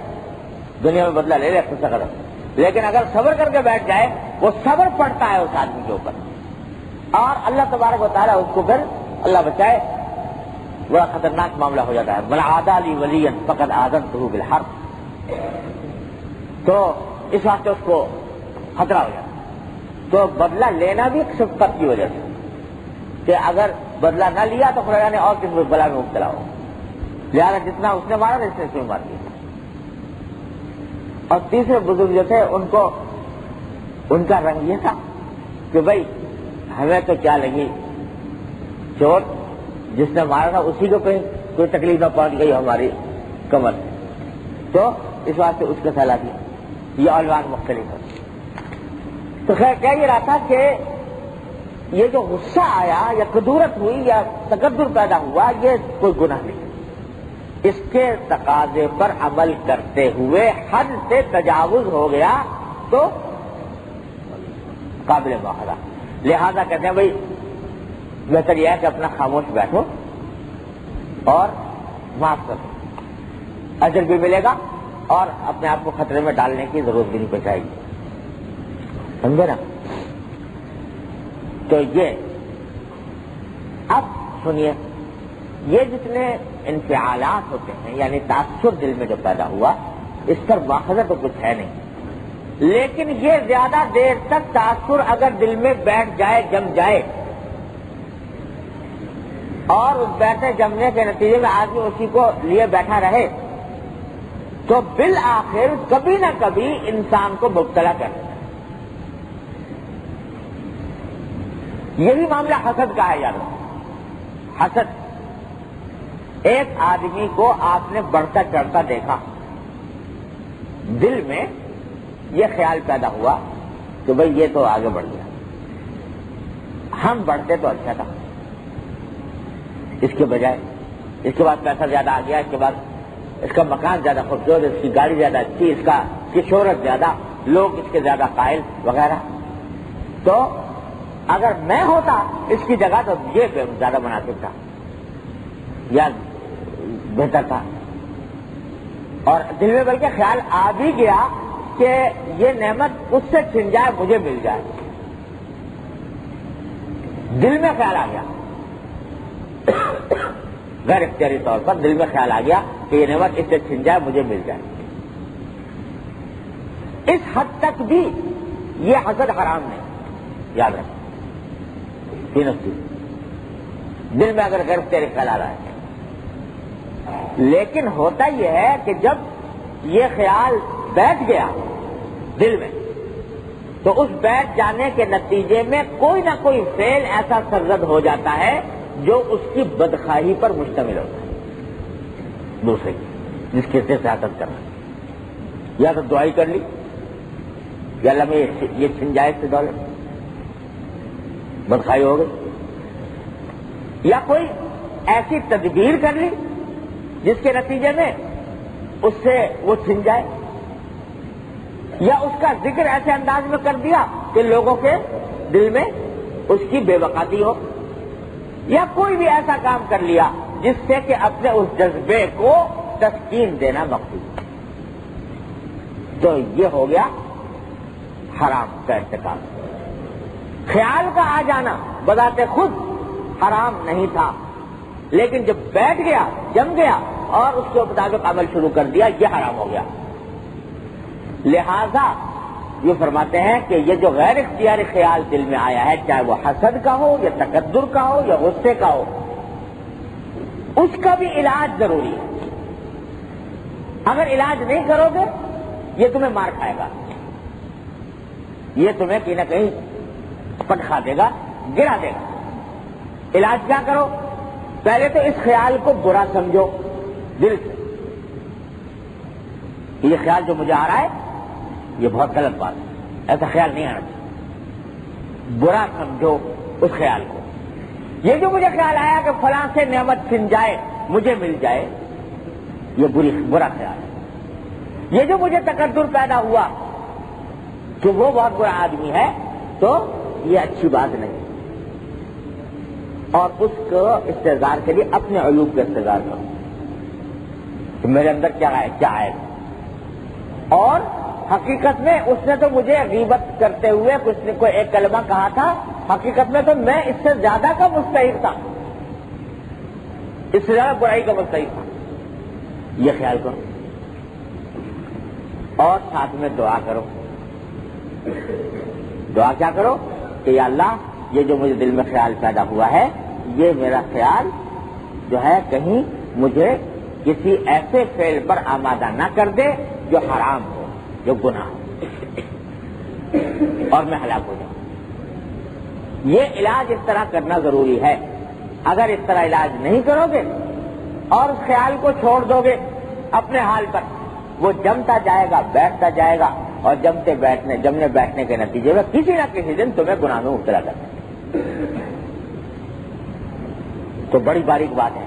Speaker 2: دنیا میں بدلہ لے لے خود سے قدم, لیکن اگر صبر کر کے بیٹھ جائے وہ صبر پڑتا ہے اس آدمی کے اوپر, اور اللہ تبارک و تعالیٰ اس کو پھر اللہ بچائے بڑا خطرناک معاملہ ہو جاتا ہے. من عادى لي وليا فقد آذنته بالحرب. تو اس واسطے اس کو خطرہ ہو جاتا ہے. تو بدلہ لینا بھی ایک شفقت کی وجہ سے, کہ اگر بدلہ نہ لیا تو خدا نے اور کسی بلا میں مبتلا ہو, لہٰذا جتنا اس نے مارا اس نے مار دیا. اور تیسرے بزرگ جو تھے ان کو ان کا رنگ یہ تھا کہ بھائی ہمیں تو کیا لگی چوٹ, جس نے مارا تھا اسی کو کہیں کوئی تکلیف نہ پہنچ گئی ہماری کمر, تو اس واسطے اس کا سلا دیا. یہ عنوان مختلف ہے. تو خیر کہہ یہ رہا تھا کہ یہ جو غصہ آیا یا کدورت ہوئی یا تکبر پیدا ہوا, یہ کوئی گناہ نہیں. اس کے تقاضے پر عمل کرتے ہوئے حد سے تجاوز ہو گیا تو قابل مواخذہ. لہذا کہتے ہیں بھائی بہتر یہ ہے کہ اپنا خاموش بیٹھو اور معاف کرو, اجر بھی ملے گا اور اپنے آپ کو خطرے میں ڈالنے کی ضرورت بھی نہیں پہنچائے گی. سمجھے نا؟ تو یہ اب سنیے, یہ جتنے انفعالات ہوتے ہیں یعنی تاثر دل میں جو پیدا ہوا, اس پر مواخذہ تو کچھ ہے نہیں, لیکن یہ زیادہ دیر تک تاثر اگر دل میں بیٹھ جائے, جم جائے, اور اس بیٹھے جمنے کے نتیجے میں آدمی اسی کو لیے بیٹھا رہے, تو بالآخر کبھی نہ کبھی انسان کو مبتلا کر دیتا ہے. یہی معاملہ حسد کا ہے. یاد رکھو, حسد, ایک آدمی کو آپ نے بڑھتا چڑھتا دیکھا, دل میں یہ خیال پیدا ہوا کہ بھئی یہ تو آگے بڑھ گیا, ہم بڑھتے تو اچھا تھا, اس کے بجائے اس کے بعد پیسہ زیادہ آ گیا, اس کے بعد اس کا مکان زیادہ خوبصورت, اس کی گاڑی زیادہ اچھی, اس کی شہرت زیادہ, لوگ اس کے زیادہ قائل وغیرہ. تو اگر میں ہوتا اس کی جگہ تو یہ زیادہ مناسب تھا یا بہتر تھا، اور دل میں بلکہ خیال آ بھی گیا کہ یہ نعمت اس سے چھن جائے مجھے مل جائے، دل میں خیال آ گیا، غیر اختیاری طور پر دل میں خیال آ گیا کہ یہ نعمت اس سے چھن جائے مجھے مل جائے۔ اس حد تک بھی یہ حسد حرام نہیں، یاد رکھیں، دل میں اگر غیر اختیاری خیال آ رہا ہے۔ لیکن ہوتا یہ ہے کہ جب یہ خیال بیٹھ گیا دل میں تو اس بیٹھ جانے کے نتیجے میں کوئی نہ کوئی فعل ایسا سرزد ہو جاتا ہے جو اس کی بدخواہی پر مشتمل ہوتا ہے، دوسرے کی جس کی سیاست کرنا، یا تو دعائی کر لی یا اللہ میں یہ چھن جائے سے دولت، بدخواہی ہو گئی، یا کوئی ایسی تدبیر کر لی جس کے نتیجے میں اس سے وہ چھن جائے، یا اس کا ذکر ایسے انداز میں کر دیا کہ لوگوں کے دل میں اس کی بے وقاتی ہو، یا کوئی بھی ایسا کام کر لیا جس سے کہ اپنے اس جذبے کو تسکین دینا مقصود، تو یہ ہو گیا حرام کا ارتکاب۔ خیال کا آ جانا بذات خود حرام نہیں تھا، لیکن جب بیٹھ گیا، جم گیا اور اس کے مطابق عمل شروع کر دیا، یہ حرام ہو گیا۔ لہذا یہ فرماتے ہیں کہ یہ جو غیر اختیاری خیال دل میں آیا ہے، چاہے وہ حسد کا ہو یا تکبر کا ہو یا غصے کا ہو، اس کا بھی علاج ضروری ہے۔ اگر علاج نہیں کرو گے یہ تمہیں مار کھائے گا، یہ تمہیں کہیں نہ کہیں پٹ کھا دے گا، گرا دے گا۔ علاج کیا کرو؟ پہلے تو اس خیال کو برا سمجھو دل سے، یہ خیال جو مجھے آ رہا ہے یہ بہت غلط بات ہے، ایسا خیال نہیں آنا چاہیے، برا سمجھو اس خیال کو۔ یہ جو مجھے خیال آیا کہ فلاں سے نعمت چھن جائے مجھے مل جائے، یہ برا خیال ہے۔ یہ جو مجھے تکبر پیدا ہوا کہ وہ بہت برا آدمی ہے، تو یہ اچھی بات نہیں، اور اس کو استحضار کے لیے اپنے عیوب کا استحضار کرو کہ میرے اندر کیا ہے، اور حقیقت میں اس نے تو مجھے غیبت کرتے ہوئے کچھ نے کوئی ایک کلمہ کہا تھا، حقیقت میں تو میں اس سے زیادہ کا مستحق تھا، اس سے زیادہ برائی کا مستحق تھا، یہ خیال کرو، اور ساتھ میں دعا کرو۔ دعا کیا کرو کہ یا اللہ یہ جو مجھے دل میں خیال پیدا ہوا ہے، یہ میرا خیال جو ہے کہیں مجھے کسی ایسے فعل پر آمادہ نہ کر دے جو حرام ہو، جو گناہ ہو، اور میں ہلاک ہو جاؤں۔ یہ علاج اس طرح کرنا ضروری ہے۔ اگر اس طرح علاج نہیں کرو گے اور اس خیال کو چھوڑ دو گے اپنے حال پر، وہ جمتا جائے گا، بیٹھتا جائے گا، اور جمنے بیٹھنے کے نتیجے میں کسی نہ کسی دن تمہیں گناہ میں مبتلا کر دیں۔ تو بڑی باریک بات ہے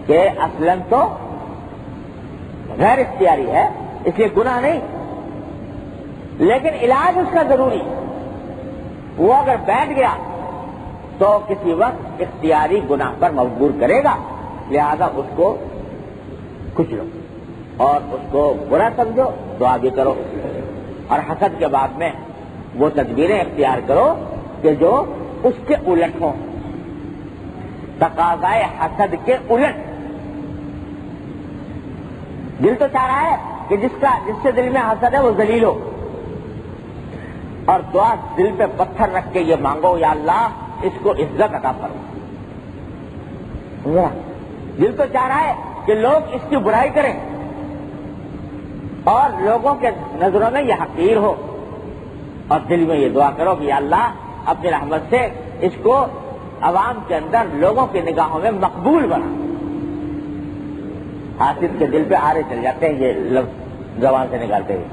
Speaker 2: کہ اصلاً تو غیر اختیاری ہے، اس لیے گناہ نہیں، لیکن علاج اس کا ضروری۔ وہ اگر بیٹھ گیا تو کسی وقت اختیاری گناہ پر مجبور کرے گا، لہذا اس کو کچلو اور اس کو برا سمجھو، دعا بھی کرو، اور حسد کے بعد میں وہ تدبیریں اختیار کرو کہ جو اس کے الٹ ہوں، تقاضائے حسد کے الٹ۔ دل تو چاہ رہا ہے کہ جس سے دل میں حسد ہے وہ ذلیل ہو، اور دعا دل پہ پتھر رکھ کے یہ مانگو یا اللہ اس کو عزت عطا فرما۔ دل تو چاہ رہا ہے کہ لوگ اس کی برائی کریں اور لوگوں کے نظروں میں یہ حقیر ہو، اور دل میں یہ دعا کرو کہ یا اللہ اپنی رحمت سے اس کو عوام کے اندر لوگوں کی نگاہوں میں مقبول بنا۔ حاسد کے دل پہ آرے چل جاتے ہیں یہ لفظ زبان سے نکالتے ہوئے،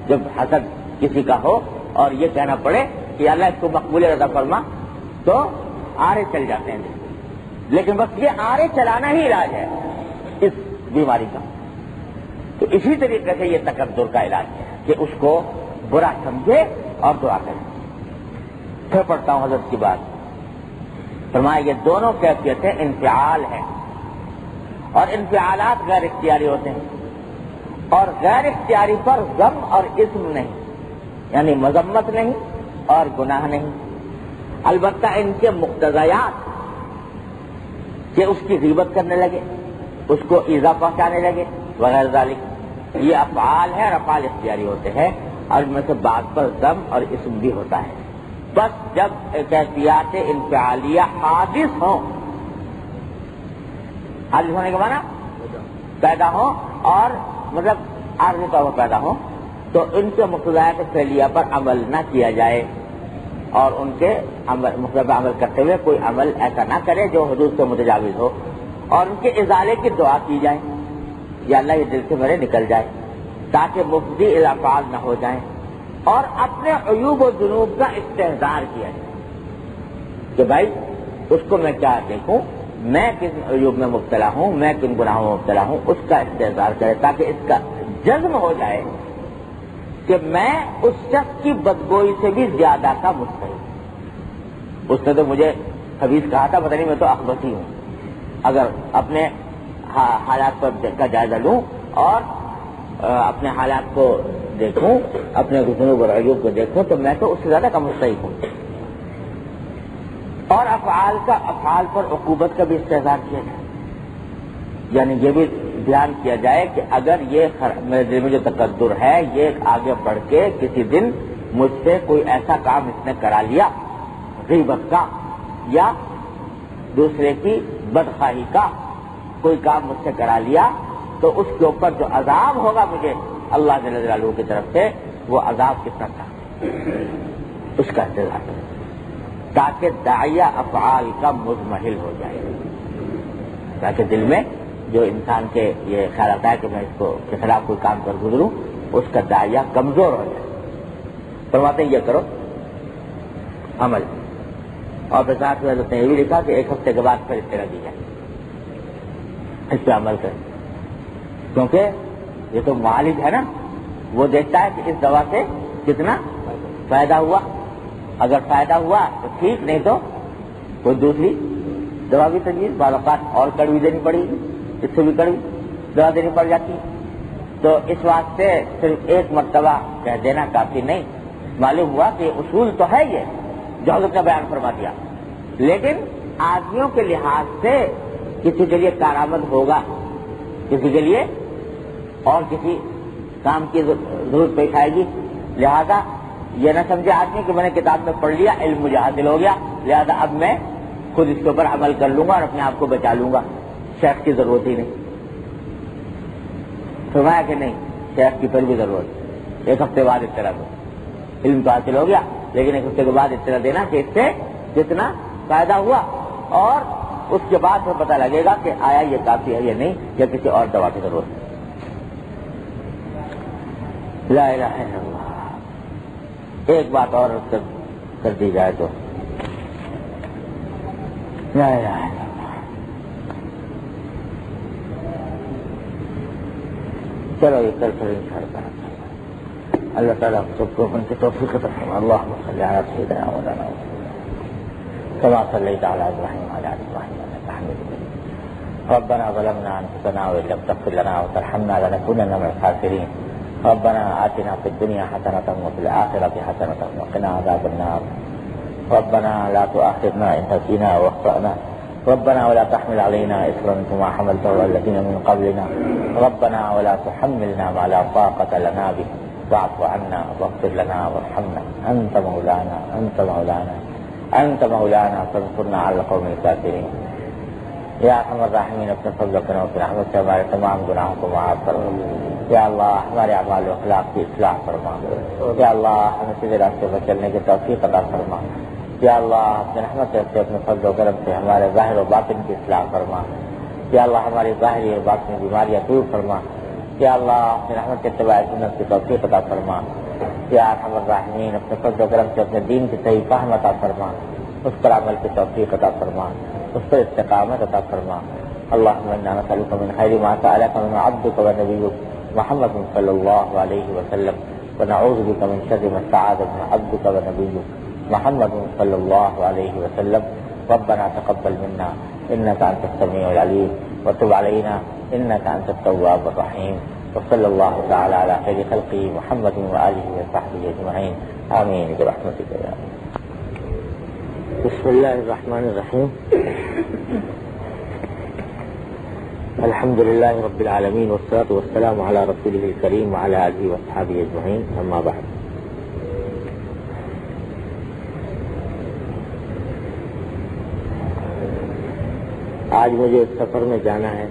Speaker 2: جب حسد کسی کا ہو اور یہ کہنا پڑے کہ اللہ اس کو مقبول عطا فرما، تو آرے چل جاتے ہیں، لیکن بس یہ آرے چلانا ہی علاج ہے اس بیماری کا۔ تو اسی طریقے سے یہ تکبر کا علاج ہے کہ اس کو برا سمجھے اور دعا کرے۔ پھر پڑھتا ہوں حضرت کی بات. فرمایا یہ دونوں کیفیتیں انفعال ہیں، اور انفعالات غیر اختیاری ہوتے ہیں، اور غیر اختیاری پر ذم اور اسم نہیں، یعنی مذمت نہیں اور گناہ نہیں. البتہ ان کے مقتضیات کہ اس کی غیبت کرنے لگے، اس کو ایذا پہنچانے لگے وغیرہ ذالک، یہ افعال ہیں اور افعال اختیاری ہوتے ہیں، اور ان میں سے بعض پر ذم اور اسم بھی ہوتا ہے. بس جب کیفیات انفعالیہ حادث ہوں، حادث ہونے کے معنی پیدا ہوں اور مطلب عارضی طور پر پیدا ہوں، تو ان کے مقتضیات فعلیہ پر عمل نہ کیا جائے، اور ان کے مطلب عمل کرتے ہوئے کوئی عمل ایسا نہ کرے جو حدود سے متجاوز ہو، اور ان کے ازالے کی دعا کی جائے، یا اللہ یہ دل سے میرے نکل جائے، تاکہ مفضی الی افعال نہ ہو جائیں، اور اپنے عیوب و ذنوب کا استحضار کیا جائے کہ بھائی اس کو میں کیا دیکھوں، میں کن عیوب میں مبتلا ہوں، میں کن گناہوں میں مبتلا ہوں، اس کا استحضار کرے، تاکہ اس کا جزم ہو جائے کہ میں اس شخص کی بدگوئی سے بھی زیادہ کا مستحق. اس نے تو مجھے خبیث کہا تھا، پتہ نہیں میں تو اخبثی ہوں. اگر اپنے حالات پر کا جائزہ لوں اور اپنے حالات کو دیکھوں، اپنے ذنوب اور عیوب کو دیکھوں، تو میں تو اس سے زیادہ کا مستحق ہوں. اور افعال پر عقوبت کا بھی استحضار کیا جائے، یعنی یہ بھی دھیان کیا جائے کہ اگر یہ میرے دل میں جو تقدر ہے یہ آگے بڑھ کے کسی دن مجھ سے کوئی ایسا کام اس نے کرا لیا غیبت کا یا دوسرے کی بدخواہی کا کوئی کام مجھ سے کرا لیا، تو اس کے اوپر جو عذاب ہوگا مجھے اللہ جل جلالہ کی طرف سے، وہ عذاب کتنا تھا اس کا انتظار کرے، تاکہ داعیہ افعال کا مضمحل ہو جائے، تاکہ دل میں جو انسان کے یہ خیال آتا ہے کہ میں اس کو کے خلاف کوئی کام کر گزروں، اس کا داعیہ کمزور ہو جائے. فرماتے ہیں یہ کرو عمل، اور پھر ساتھ میں حضرت نے یہ بھی لکھا کہ 1 ہفتے کے بعد پھر اطلاع دی جائے، اس پہ عمل کریں، کیونکہ یہ تو معالج ہے نا، وہ دیکھتا ہے کہ اس دوا سے کتنا فائدہ ہوا. اگر فائدہ ہوا تو ٹھیک، نہیں تو کوئی دوسری دوا بھی تجویز، بعض اوقات اور کڑوی دینی پڑے گی، اس سے بھی کڑوی دوا دینی پڑ جاتی ہے. تو اس واسطے صرف ایک مرتبہ کہہ دینا کافی نہیں. معلوم ہوا کہ اصول تو ہے یہ جو حضرت نے بیان فرما دیا، لیکن آدمیوں کے لحاظ سے کسی کے لیے کارآمد ہوگا، کسی کے لیے اور کسی کام کی ضرورت پیش آئے گی. لہذا یہ نہ سمجھے آدمی کہ میں نے کتاب میں پڑھ لیا، علم مجھے حاصل ہو گیا، لہذا اب میں خود اس کے اوپر عمل کر لوں گا اور اپنے آپ کو بچا لوں گا، شیخ کی ضرورت ہی نہیں. فرمایا کہ نہیں، شیخ کی پھر بھی ضرورت، 1 ہفتے بعد اطلاع دو. علم تو حاصل ہو گیا، لیکن 1 ہفتے کے بعد اطلاع دینا کہ اس سے کتنا فائدہ ہوا، اور اس کے بعد پھر پتہ لگے گا کہ آیا یہ کافی ہے یا نہیں، یا کسی اور دوا کی ضرورت ہے. لا الہ الا اللہ. ایک بات اور کر دی جائے تو لا الہ الا اللہ. چلو یہ کل پھر انشاءاللہ اللہ تعالیٰ سب کو ان کی توفیق عطا فرمائے. اللہم صلی علی سیدنا مولانا كما صليت على ابراهيم وعلى ال ابراهيم انك حميد مجيد. ربنا ظلمنا انفسنا وان لم تغفر لنا وترحمنا لنكونن من الخاسرين. ربنا آتنا في الدنيا حسنة وفي الآخرة حسنة وقنا عذاب النار. ربنا لا تؤاخذنا إن نسينا واخطأنا. ربنا ولا تحمل علينا إصرا كما حملته على الذين من قبلنا. ربنا ولا تحملنا ما لا طاقة لنا به. واعف عنا واغفر لنا وارحمنا. أنت مولانا فانصرنا على القوم الكافرين. یا ارحم الراحمین اپنے فضل و کرم کی رحمت سے ہمارے تمام گناہوں کو معاف فرما. یا اللہ ہمارے اعمال و اخلاق کی اصلاح فرما. یا اللہ ہمیں سیدھے راستے پر چلنے کی توفیق عطا فرما. یا اللہ اپنے رحمت سے اپنے فضل و کرم سے ہمارے ظاہر و باطن کی اصلاح فرما. یا اللہ ہماری ظاہری اور باطنی بیماریاں دور فرما. یا اللہ اپنے رحمت کے اتباع سنت کی توفیق عطا فرما. یا ارحم الراحمین اپنے فضل و کرم سے اپنے دین کی صحیح فہم عطا فرما. اس پر عمل کی توفیق عطا فرما. اس پر استقامت عطا فرما. اللهم انا نسألك من خير ما سألك من عبدك ونبيك محمد صلى الله عليه وسلم ونعوذ بك من شر ما استعاذ من عبدك ونبيك محمد صلی اللہ علیہ وسلم ربنا تقبل منا انك انت السميع العليم وتب علينا انك انت التواب الرحيم وصلى الله تعالى على خير خلقه محمد وآله وصحبه اجمعين آمين برحمتك يا رب. بسم الله الرحمن الرحيم. الحمد لله رب العالمين والصلاة والسلام على رسوله الكريم وعلى آله وصحبه اجمعين اما بعد. آج مجھے اس سفر میں جانا ہے،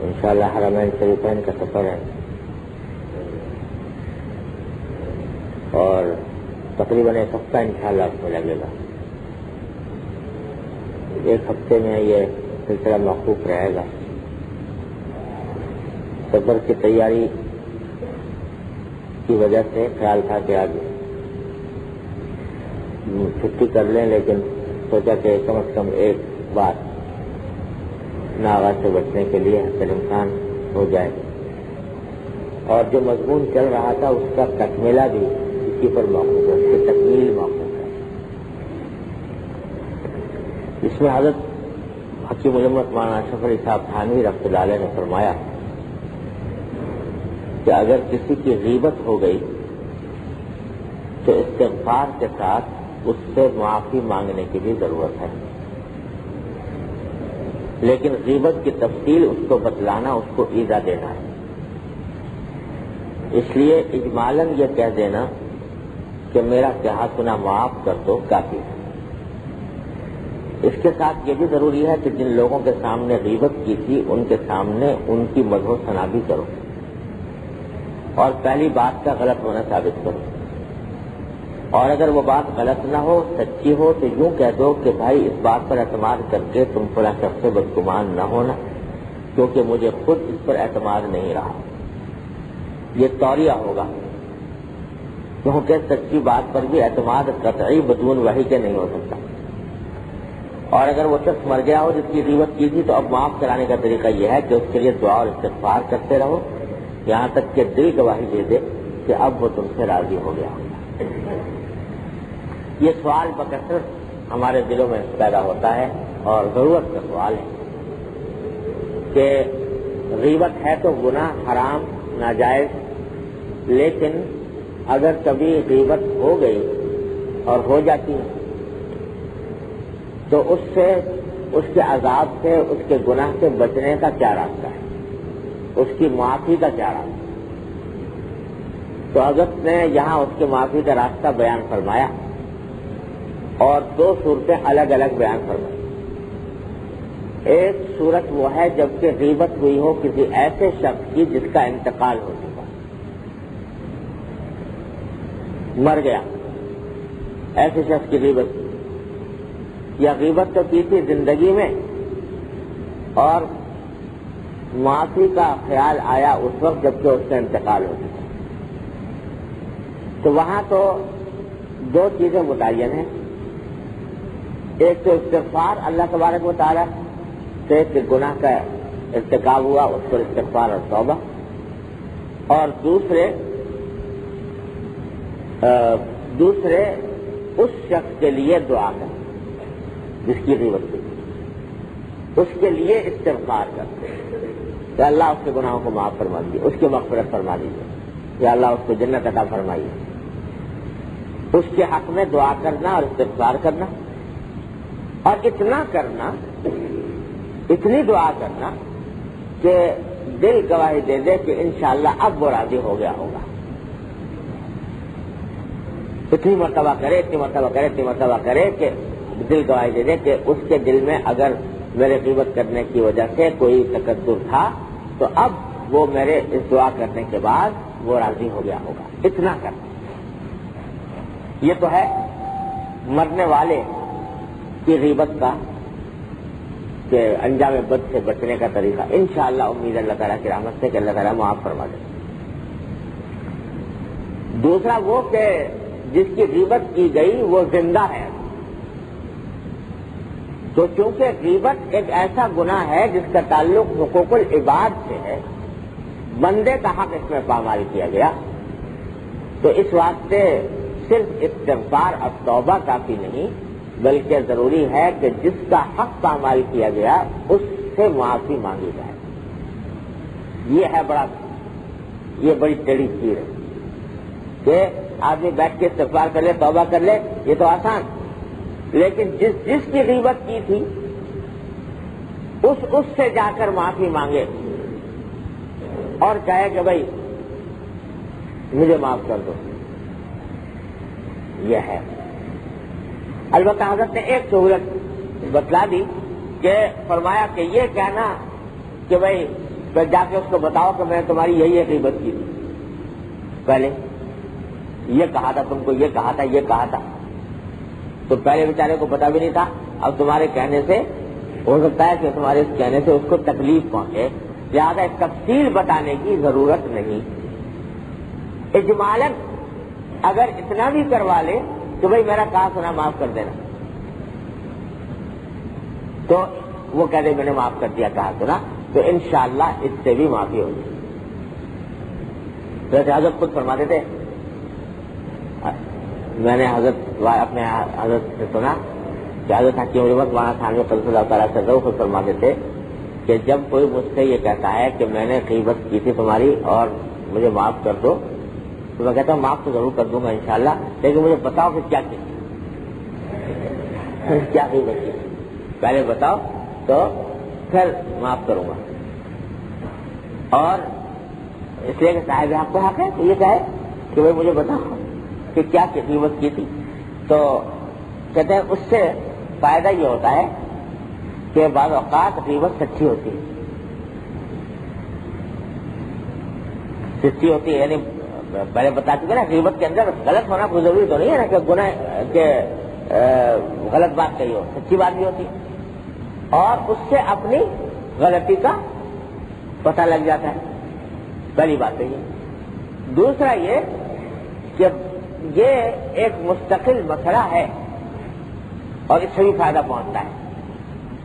Speaker 2: انشاءاللہ حرمین شریفین کا سفر ہے، اور تقریباً ایک ہفتہ انشاءاللہ اس میں لگے گا. ایک ہفتے میں یہ سلسلہ موقوف رہے گا. سفر کی تیاری کی وجہ سے خیال تھا کہ آج چھٹی کر لیں، لیکن سوچا کہ کم از کم ایک بات ناغا سے بچنے کے لیے حسن امکان ہو جائے. اور جو مضمون چل رہا تھا اس کا تکمیلہ بھی اسی پر موقوف ہے، اس کی تکمیل موقوف ہے. اس میں حضرت حکیم علمت مولانا اشرف علی صاحب تھانوی رحمۃ اللہ علیہ نے فرمایا کہ اگر کسی کی غیبت ہو گئی تو استغفار کے ساتھ اس سے معافی مانگنے کی بھی ضرورت ہے، لیکن غیبت کی تفصیل اس کو بتلانا، اس کو ایذا دینا ہے. اس لیے اجمالاً یہ کہہ دینا کہ میرا کہا سنا معاف کر دو کافی ہے. اس کے ساتھ یہ بھی ضروری ہے کہ جن لوگوں کے سامنے غیبت کی تھی ان کے سامنے ان کی مدح و ثنا بھی کرو، اور پہلی بات کا غلط ہونا ثابت کرو. اور اگر وہ بات غلط نہ ہو، سچی ہو، تو یوں کہہ دو کہ بھائی اس بات پر اعتماد کر کے تم فلاں شخص سے بدگمان نہ ہونا، کیونکہ مجھے خود اس پر اعتماد نہیں رہا. یہ توریہ ہوگا، کیونکہ سچی بات پر بھی اعتماد قطعی بدون وحی کے نہیں ہو سکتا. اور اگر وہ شخص مر گیا ہو جس کی غیبت کی تھی، تو اب معاف کرانے کا طریقہ یہ ہے کہ اس کے لیے دعا اور استغفار کرتے رہو یہاں تک کہ دل گواہی دے دے کہ اب وہ تم سے راضی ہو گیا. یہ سوال بکثرت ہمارے دلوں میں پیدا ہوتا ہے اور ضرورت کا سوال ہے کہ غیبت ہے تو گناہ، حرام، ناجائز، لیکن اگر کبھی غیبت ہو گئی اور ہو جاتی ہے تو اس سے، اس کے عذاب سے، اس کے گناہ سے بچنے کا کیا راستہ ہے، اس کی معافی کا کیا راستہ ہے. تو حضرت نے یہاں اس کے معافی کا راستہ بیان فرمایا اور دو صورتیں الگ الگ بیان فرمائی. ایک صورت وہ ہے جبکہ غیبت ہوئی ہو کسی ایسے شخص کی جس کا انتقال ہو چکا، مر گیا، ایسے شخص کی غیبت، یا غیبت تو کی تھی زندگی میں اور معافی کا خیال آیا اس وقت جبکہ اس کا انتقال ہو چکا. تو وہاں تو دو چیزیں متعین ہیں، ایک تو استغفار اللہ تبارک و تعالیٰ سے کہ گناہ کا ارتکاب ہوا اس پر استغفار اور توبہ، اور دوسرے اس شخص کے لیے دعا کر جس کی غیبت ہوئی، اس کے لیے استغفار کر کہ اللہ اس کے گناہوں کو معاف فرما دیجیے، اس کی مغفرت فرما دیجیے، یا اللہ اس کو جنت عطا فرمائیے. اس کے حق میں دعا کرنا اور استغفار کرنا، اور اتنا کرنا، اتنی دعا کرنا کہ دل گواہی دے دے کہ انشاءاللہ اب وہ راضی ہو گیا ہوگا. اتنی مرتبہ کرے کہ دل گواہی دے دے کہ اس کے دل میں اگر میرے غیبت کرنے کی وجہ سے کوئی تکدر تھا تو اب وہ میرے اس دعا کرنے کے بعد وہ راضی ہو گیا ہوگا. اتنا کرنا، یہ تو ہے مرنے والے کی غیبت کا کہ انجام بد سے بچنے کا طریقہ. انشاءاللہ امید اللہ تعالیٰ کی رحمت سے کہ اللہ تعالیٰ معاف فرما دے. دوسرا وہ کہ جس کی غیبت کی گئی وہ زندہ ہے، تو چونکہ غیبت ایک ایسا گناہ ہے جس کا تعلق حقوق العباد سے ہے، بندے کا حق اس میں پامال کیا گیا، تو اس واسطے صرف استغفار اور توبہ کافی نہیں، بلکہ ضروری ہے کہ جس کا حق پامال کیا گیا اس سے معافی مانگی جائے۔ یہ بڑی ٹیڑھی چیز ہے کہ آدمی بیٹھ کے استغفار کر لے، توبہ کر لے، یہ تو آسان، لیکن جس کی غیبت کی تھی اس سے جا کر معافی مانگے اور کہے کہ بھائی مجھے معاف کر دو، یہ ہے۔ البتہ حضرت نے ایک سہولت بتلا دی کہ فرمایا کہ یہ کہنا کہ بھائی جا کے اس کو بتاؤ کہ میں نے تمہاری یہی غیبت کی تھی، پہلے یہ کہا تھا، تم کو یہ کہا تھا، یہ کہا تھا، تو پہلے بیچارے کو پتا بھی نہیں تھا، اب تمہارے کہنے سے ہو سکتا ہے کہ تمہارے اس کہنے سے اس کو تکلیف پہنچے، لہٰذا تفصیل بتانے کی ضرورت نہیں۔ اجمالاً اگر اتنا بھی کروا لے کہ بھائی میرا کہا سنا معاف کر دینا، تو وہ کہہ دے میں نے معاف کر دیا کہا سنا، تو انشاءاللہ اس سے بھی معافی ہوگی۔ تو حضرت خود فرماتے تھے، میں نے اپنے حضرت سے سنا کہ حضرت حکیم الامت مولانا تھانوی قدس اللہ تعالیٰ سے خود فرماتے تھے کہ جب کوئی مجھ سے یہ کہتا ہے کہ میں نے غیبت کی تھی تمہاری اور مجھے معاف کر دو، تو میں کہتا ہوں معاف تو ضرور کر دوں گا انشاءاللہ، لیکن مجھے بتاؤ کہ کیا کی، کیا غیبت کی، پہلے بتاؤ تو پھر معاف کروں گا۔ اور اس لیے کہ صاحب حق کو حق ہے تو یہ کہے کہ بھائی مجھے بتاؤ کہ کیا غیبت کی تھی، تو کہتے ہیں اس سے فائدہ یہ ہوتا ہے کہ بعض اوقات غیبت سچی ہوتی ہے، سچی ہوتی ہے، یعنی پہلے بتا چکے نا غیبت کے اندر غلط ہونا کوئی ضروری تو نہیں ہے نا کہ گناہ کہ غلط بات کہی ہو، سچی بات بھی ہوتی ہے اور اس سے اپنی غلطی کا پتہ لگ جاتا ہے، پہلی بات ہے یہ۔ دوسرا یہ کہ یہ ایک مستقل مسئلہ ہے اور اس سے بھی فائدہ پہنچتا ہے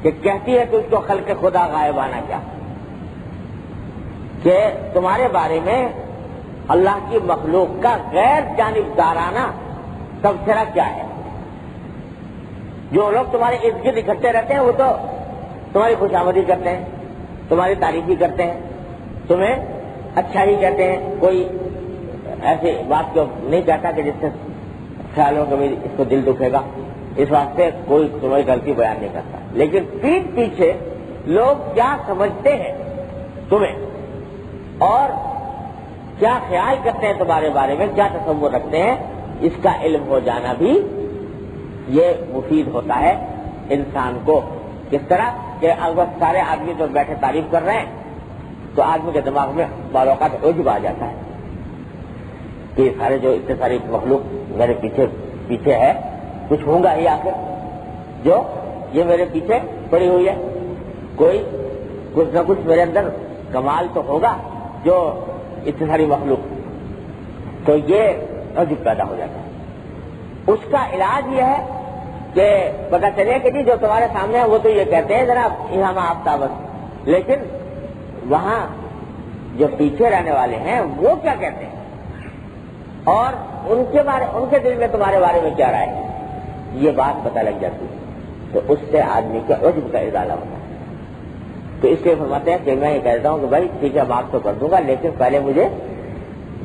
Speaker 2: کہ کہتی ہے کہ اس کو خلق خدا غائبانہ کیا، کہ تمہارے بارے میں اللہ کی مخلوق کا غیر جانبدارانہ تبصرہ کیا ہے۔ جو لوگ تمہارے ارد گرد اکٹھے رہتے ہیں وہ تو تمہاری خوشامدی کرتے ہیں، تمہاری تعریف ہی کرتے ہیں، تمہیں اچھا ہی کہتے ہیں، کوئی ایسی بات کو نہیں کہتا کہ جس سے خیال ہو کہ اس کو دل دکھے گا، اس واسطے کوئی تمہاری غلطی بیان نہیں کرتا، لیکن پیٹھ پیچھے لوگ کیا سمجھتے ہیں تمہیں اور کیا خیال کرتے ہیں تمہارے بارے میں، کیا تصور رکھتے ہیں، اس کا علم ہو جانا بھی یہ مفید ہوتا ہے انسان کو۔ کس طرح کہ اگر سارے آدمی جو بیٹھے تعریف کر رہے ہیں تو آدمی کے دماغ میں بعض اوقات عجب آ جاتا ہے کہ سارے جو اتنے ساری مخلوق میرے پیچھے ہے، کچھ ہوں گا ہی آخر جو یہ میرے پیچھے پڑی ہوئی ہے، کوئی کچھ نہ کچھ میرے اندر کمال تو ہوگا جو اتنی ساری مخلوق، تو یہ عجب پیدا ہو جاتا ہے۔ اس کا علاج یہ ہے کہ پتہ چلے کہ جی جو تمہارے سامنے ہے وہ تو یہ کہتے ہیں ذرا ہم آفتابت، لیکن وہاں جو پیچھے رہنے والے ہیں وہ کیا کہتے ہیں اور ان کے دل میں تمہارے بارے میں کیا رائے ہے، یہ بات پتہ لگ جاتی ہے، تو اس سے آدمی کا عجب کا ازالہ ہوتا ہے۔ تو اس لیے فرماتے ہیں کہ میں یہ کہتا ہوں کہ بھائی ٹھیک ہے معاف تو کر دوں گا، لیکن پہلے مجھے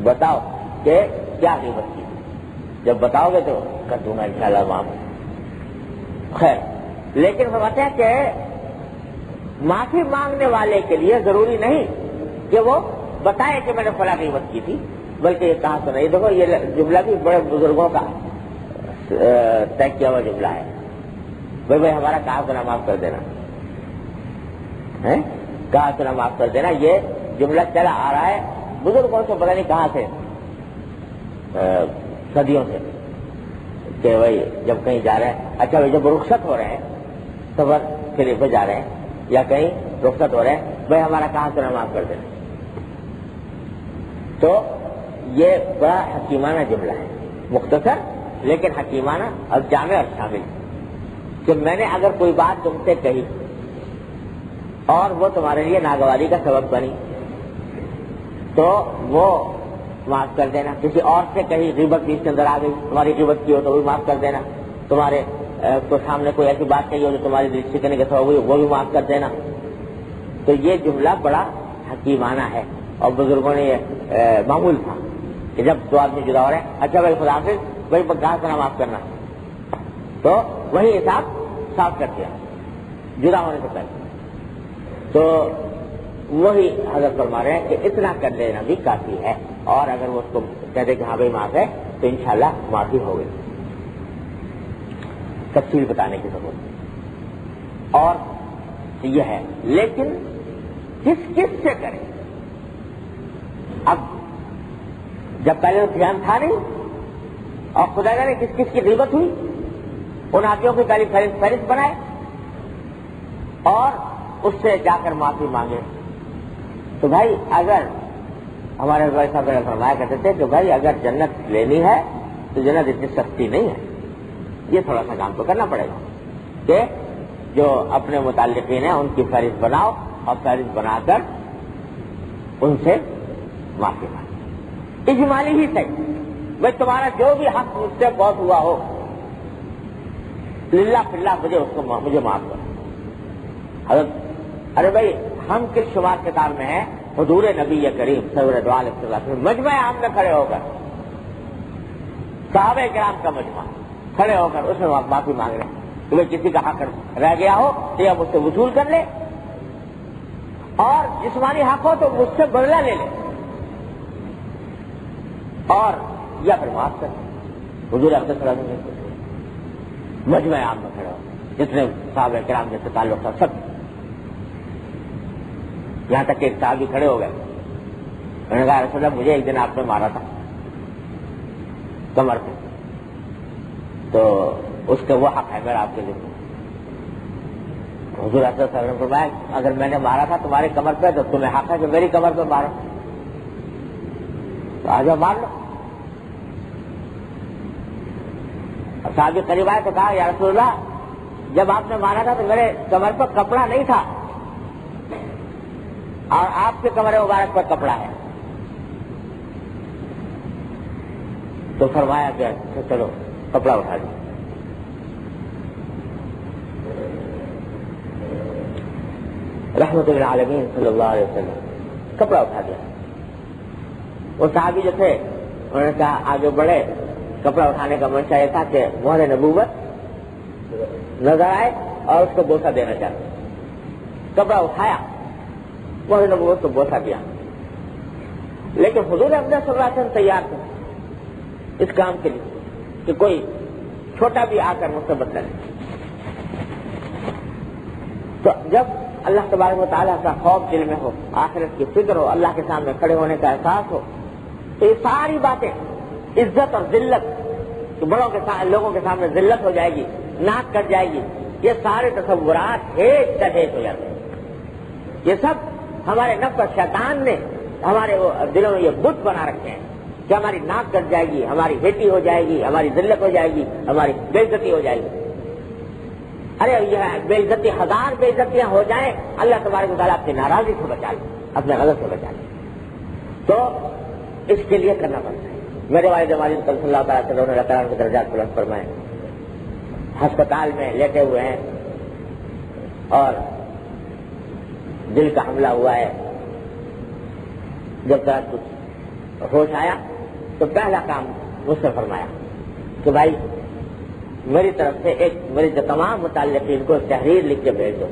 Speaker 2: بتاؤ کہ کیا غیبت کی، جب بتاؤ گے تو کر دوں گا انشاءاللہ معاف۔ خیر، لیکن فرماتے ہیں کہ معافی مانگنے والے کے لیے ضروری نہیں کہ وہ بتائے کہ میں نے فلاں غیبت کی تھی، بلکہ یہ کہا تو نہیں۔ دیکھو یہ جملہ بھی بڑے بزرگوں کا طے کیا ہوا جملہ ہے، بھائی ہمارا کہا سنا معاف کر دینا ہے، کہا سنا معاف کر دینا، یہ جملہ چلا آ رہا ہے بزرگوں سے، پتہ نہیں کہاں سے، صدیوں سے، کہ بھائی جب کہیں جا رہے ہیں، اچھا بھائی جب رخصت ہو رہے ہیں، سفر کے لیے جا رہے ہیں یا کہیں رخصت ہو رہے ہیں، بھائی ہمارا کہا سنا معاف کر دینا، تو یہ بڑا حکیمانہ جملہ ہے، مختصر لیکن حکیمانہ اور جامع اور شامل، کہ میں نے اگر کوئی بات تم سے کہی اور وہ تمہارے لیے ناگواری کا سبب بنی، تو وہ معاف کر دینا. کسی اور سے کہیں غیبت بھی اس کے اندر آ گئی, تمہاری غیبت کی ہو تو وہ بھی معاف کر دینا. تمہارے کو سامنے کوئی ایسی بات کہی ہو جو تمہاری دل سکنے کے سبب ہوئی, وہ بھی معاف کر دینا. تو یہ جملہ بڑا حکیمانہ ہے اور بزرگوں نے یہ معمول تھا کہ جب دو آدمی جدا ہو رہے ہیں, اچھا بھائی خدا حافظ, بھائی کہاں سے معاف کرنا, تو وہی حساب صاف کر دیا جدا ہونے سے پہلے. تو وہی حضرت فرما رہے ہیں کہ اتنا کر لینا بھی کافی ہے, اور اگر وہ اس کو کہتے کہ ہاں بھائی معاف ہے تو انشاءاللہ معافی ہو گئی. تفصیل بتانے کی ضرورت اور یہ ہے, لیکن کس کس سے کریں. اب جب پہلے دھیان تھا نہیں اور خدا نے کس کس کی غیبت ہوئی, ان آدمیوں کی پہلی فہرست بنائے اور اس سے جا کر معافی مانگے. تو بھائی اگر ہمارے بھائی صاحب نے فرمایا کرتے تھے کہ بھائی اگر جنت لینی ہے تو جنت اتنی سستی نہیں ہے, یہ تھوڑا سا کام تو کرنا پڑے گا کہ جو اپنے متعلقین ہیں ان کی فہرست بناؤ اور فہرست بنا کر ان سے معافی مانگو. اجمالی ہی صحیح, بھائی تمہارا جو بھی حق مجھ سے بہت ہوا ہو للہ فلہ مجھے معاف کرو. حضرت ارے بھائی ہم کس شمار کتاب میں ہیں, حضور نبی کریم صلی اللہ علیہ وسلم مجمع عام میں کھڑے ہو کر, صحابہ کرام کا مجمع کھڑے ہو کر اس میں معافی مانگ رہے ہیں. تمہیں کسی کا حق رہ گیا ہو تو یا مجھ سے وصول کر لے, اور جسمانی حق ہو تو مجھ سے بدلہ لے لے, اور یا پھر معاف کر لے. حضور اقدس صلی اللہ علیہ وسلم مجمع عام میں کھڑے ہو, جتنے صحابہ کرام جیسے تعلق تھا سب, یہاں تک کہ ایک صحابی کھڑے ہو گئے. انہوں نے کہا رسول اللہ مجھے ایک دن آپ نے مارا تھا کمر پہ, تو اس کا وہ حق ہے میرا آپ کے لیے. حضور صلی اللہ علیہ وسلم نے فرمایا اگر میں نے مارا تھا تمہارے کمر پہ تو تمہیں حق ہے کہ میری کمر پہ مارو, تو آج مار لو. صحابی قریب آئے تو کہا یا رسول اللہ جب آپ نے مارا تھا تو میرے کمر پر کپڑا نہیں تھا اور آپ کے کمر مبارک پر کپڑا ہے. تو فرمایا کہ چلو کپڑا اٹھا دو. رحمت للعالمین صلی اللہ علیہ وسلم کپڑا اٹھا دیا. وہ صحابی جو تھے انہوں نے کہا آگے بڑھے. کپڑا اٹھانے کا منشا یہ تھا کہ مہر نبوت نظر آئے اور اس کو بوسہ دینا چاہتے. کپڑا اٹھایا, مہر نبوت کو بوسہ دیا, لیکن حضور اقدس صلی اللہ علیہ وسلم تیار تھے اس کام کے لیے کہ کوئی چھوٹا بھی آ کر مجھ سے بدلا لے. تو جب اللہ تبارک و تعالیٰ کا خوف دل میں ہو, آخرت کی فکر ہو, اللہ کے سامنے کھڑے ہونے کا احساس ہو, تو یہ ساری باتیں عزت اور ذلت, بڑوں کے لوگوں کے سامنے ذلت ہو جائے گی, ناک کٹ جائے گی, یہ سارے تصورات ایک ہو جاتے ہیں. یہ سب ہمارے نفس اور شیطان نے ہمارے دلوں میں یہ بت بنا رکھے ہیں کہ ہماری ناک کٹ جائے گی, ہماری بیٹی ہو جائے گی, ہماری ذلت ہو جائے گی, ہماری بے عزتی ہو جائے گی. ارے یہ بے عزتی, ہزار بے عزتیاں ہو جائیں, اللہ تبارک و تعالیٰ اپنی ناراضی سے بچا لے, اپنے غضب سے بچا لے. تو اس کے لیے کرنا پڑتا ہے. میرے والد والد صلی اللہ تعالیٰ سے اللہ تعالیٰ کے درجات بلند فرمائے, ہسپتال میں لیٹے ہوئے ہیں اور دل کا حملہ ہوا ہے. جب تک کچھ ہوش آیا تو پہلا کام مجھ سے فرمایا کہ بھائی میری طرف سے ایک میرے تمام متعلقین کو تحریر لکھ کے بھیج دو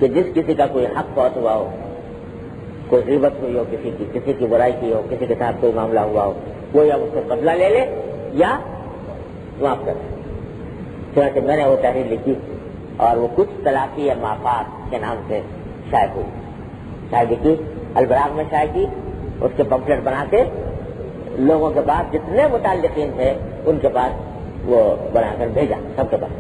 Speaker 2: کہ جس کسی کا کوئی حق فوت ہوا ہو, کوئی غیبت ہوئی ہو کسی کی برائی کی ہو, کسی کے ساتھ کوئی معاملہ ہوا ہو, وہ یا اس سے بدلہ لے لے یا معاف کر دے. چنانچہ میں نے وہ تحریر لکھی اور وہ کچھ تلافی یا معافات کے نام سے شائع ہوئی. شائع کی البراغ میں شائع کی, اس کے پمفلٹ بنا کے لوگوں کے پاس جتنے متعلقین تھے ان کے پاس وہ بنا کر بھیجا, سب کے پاس.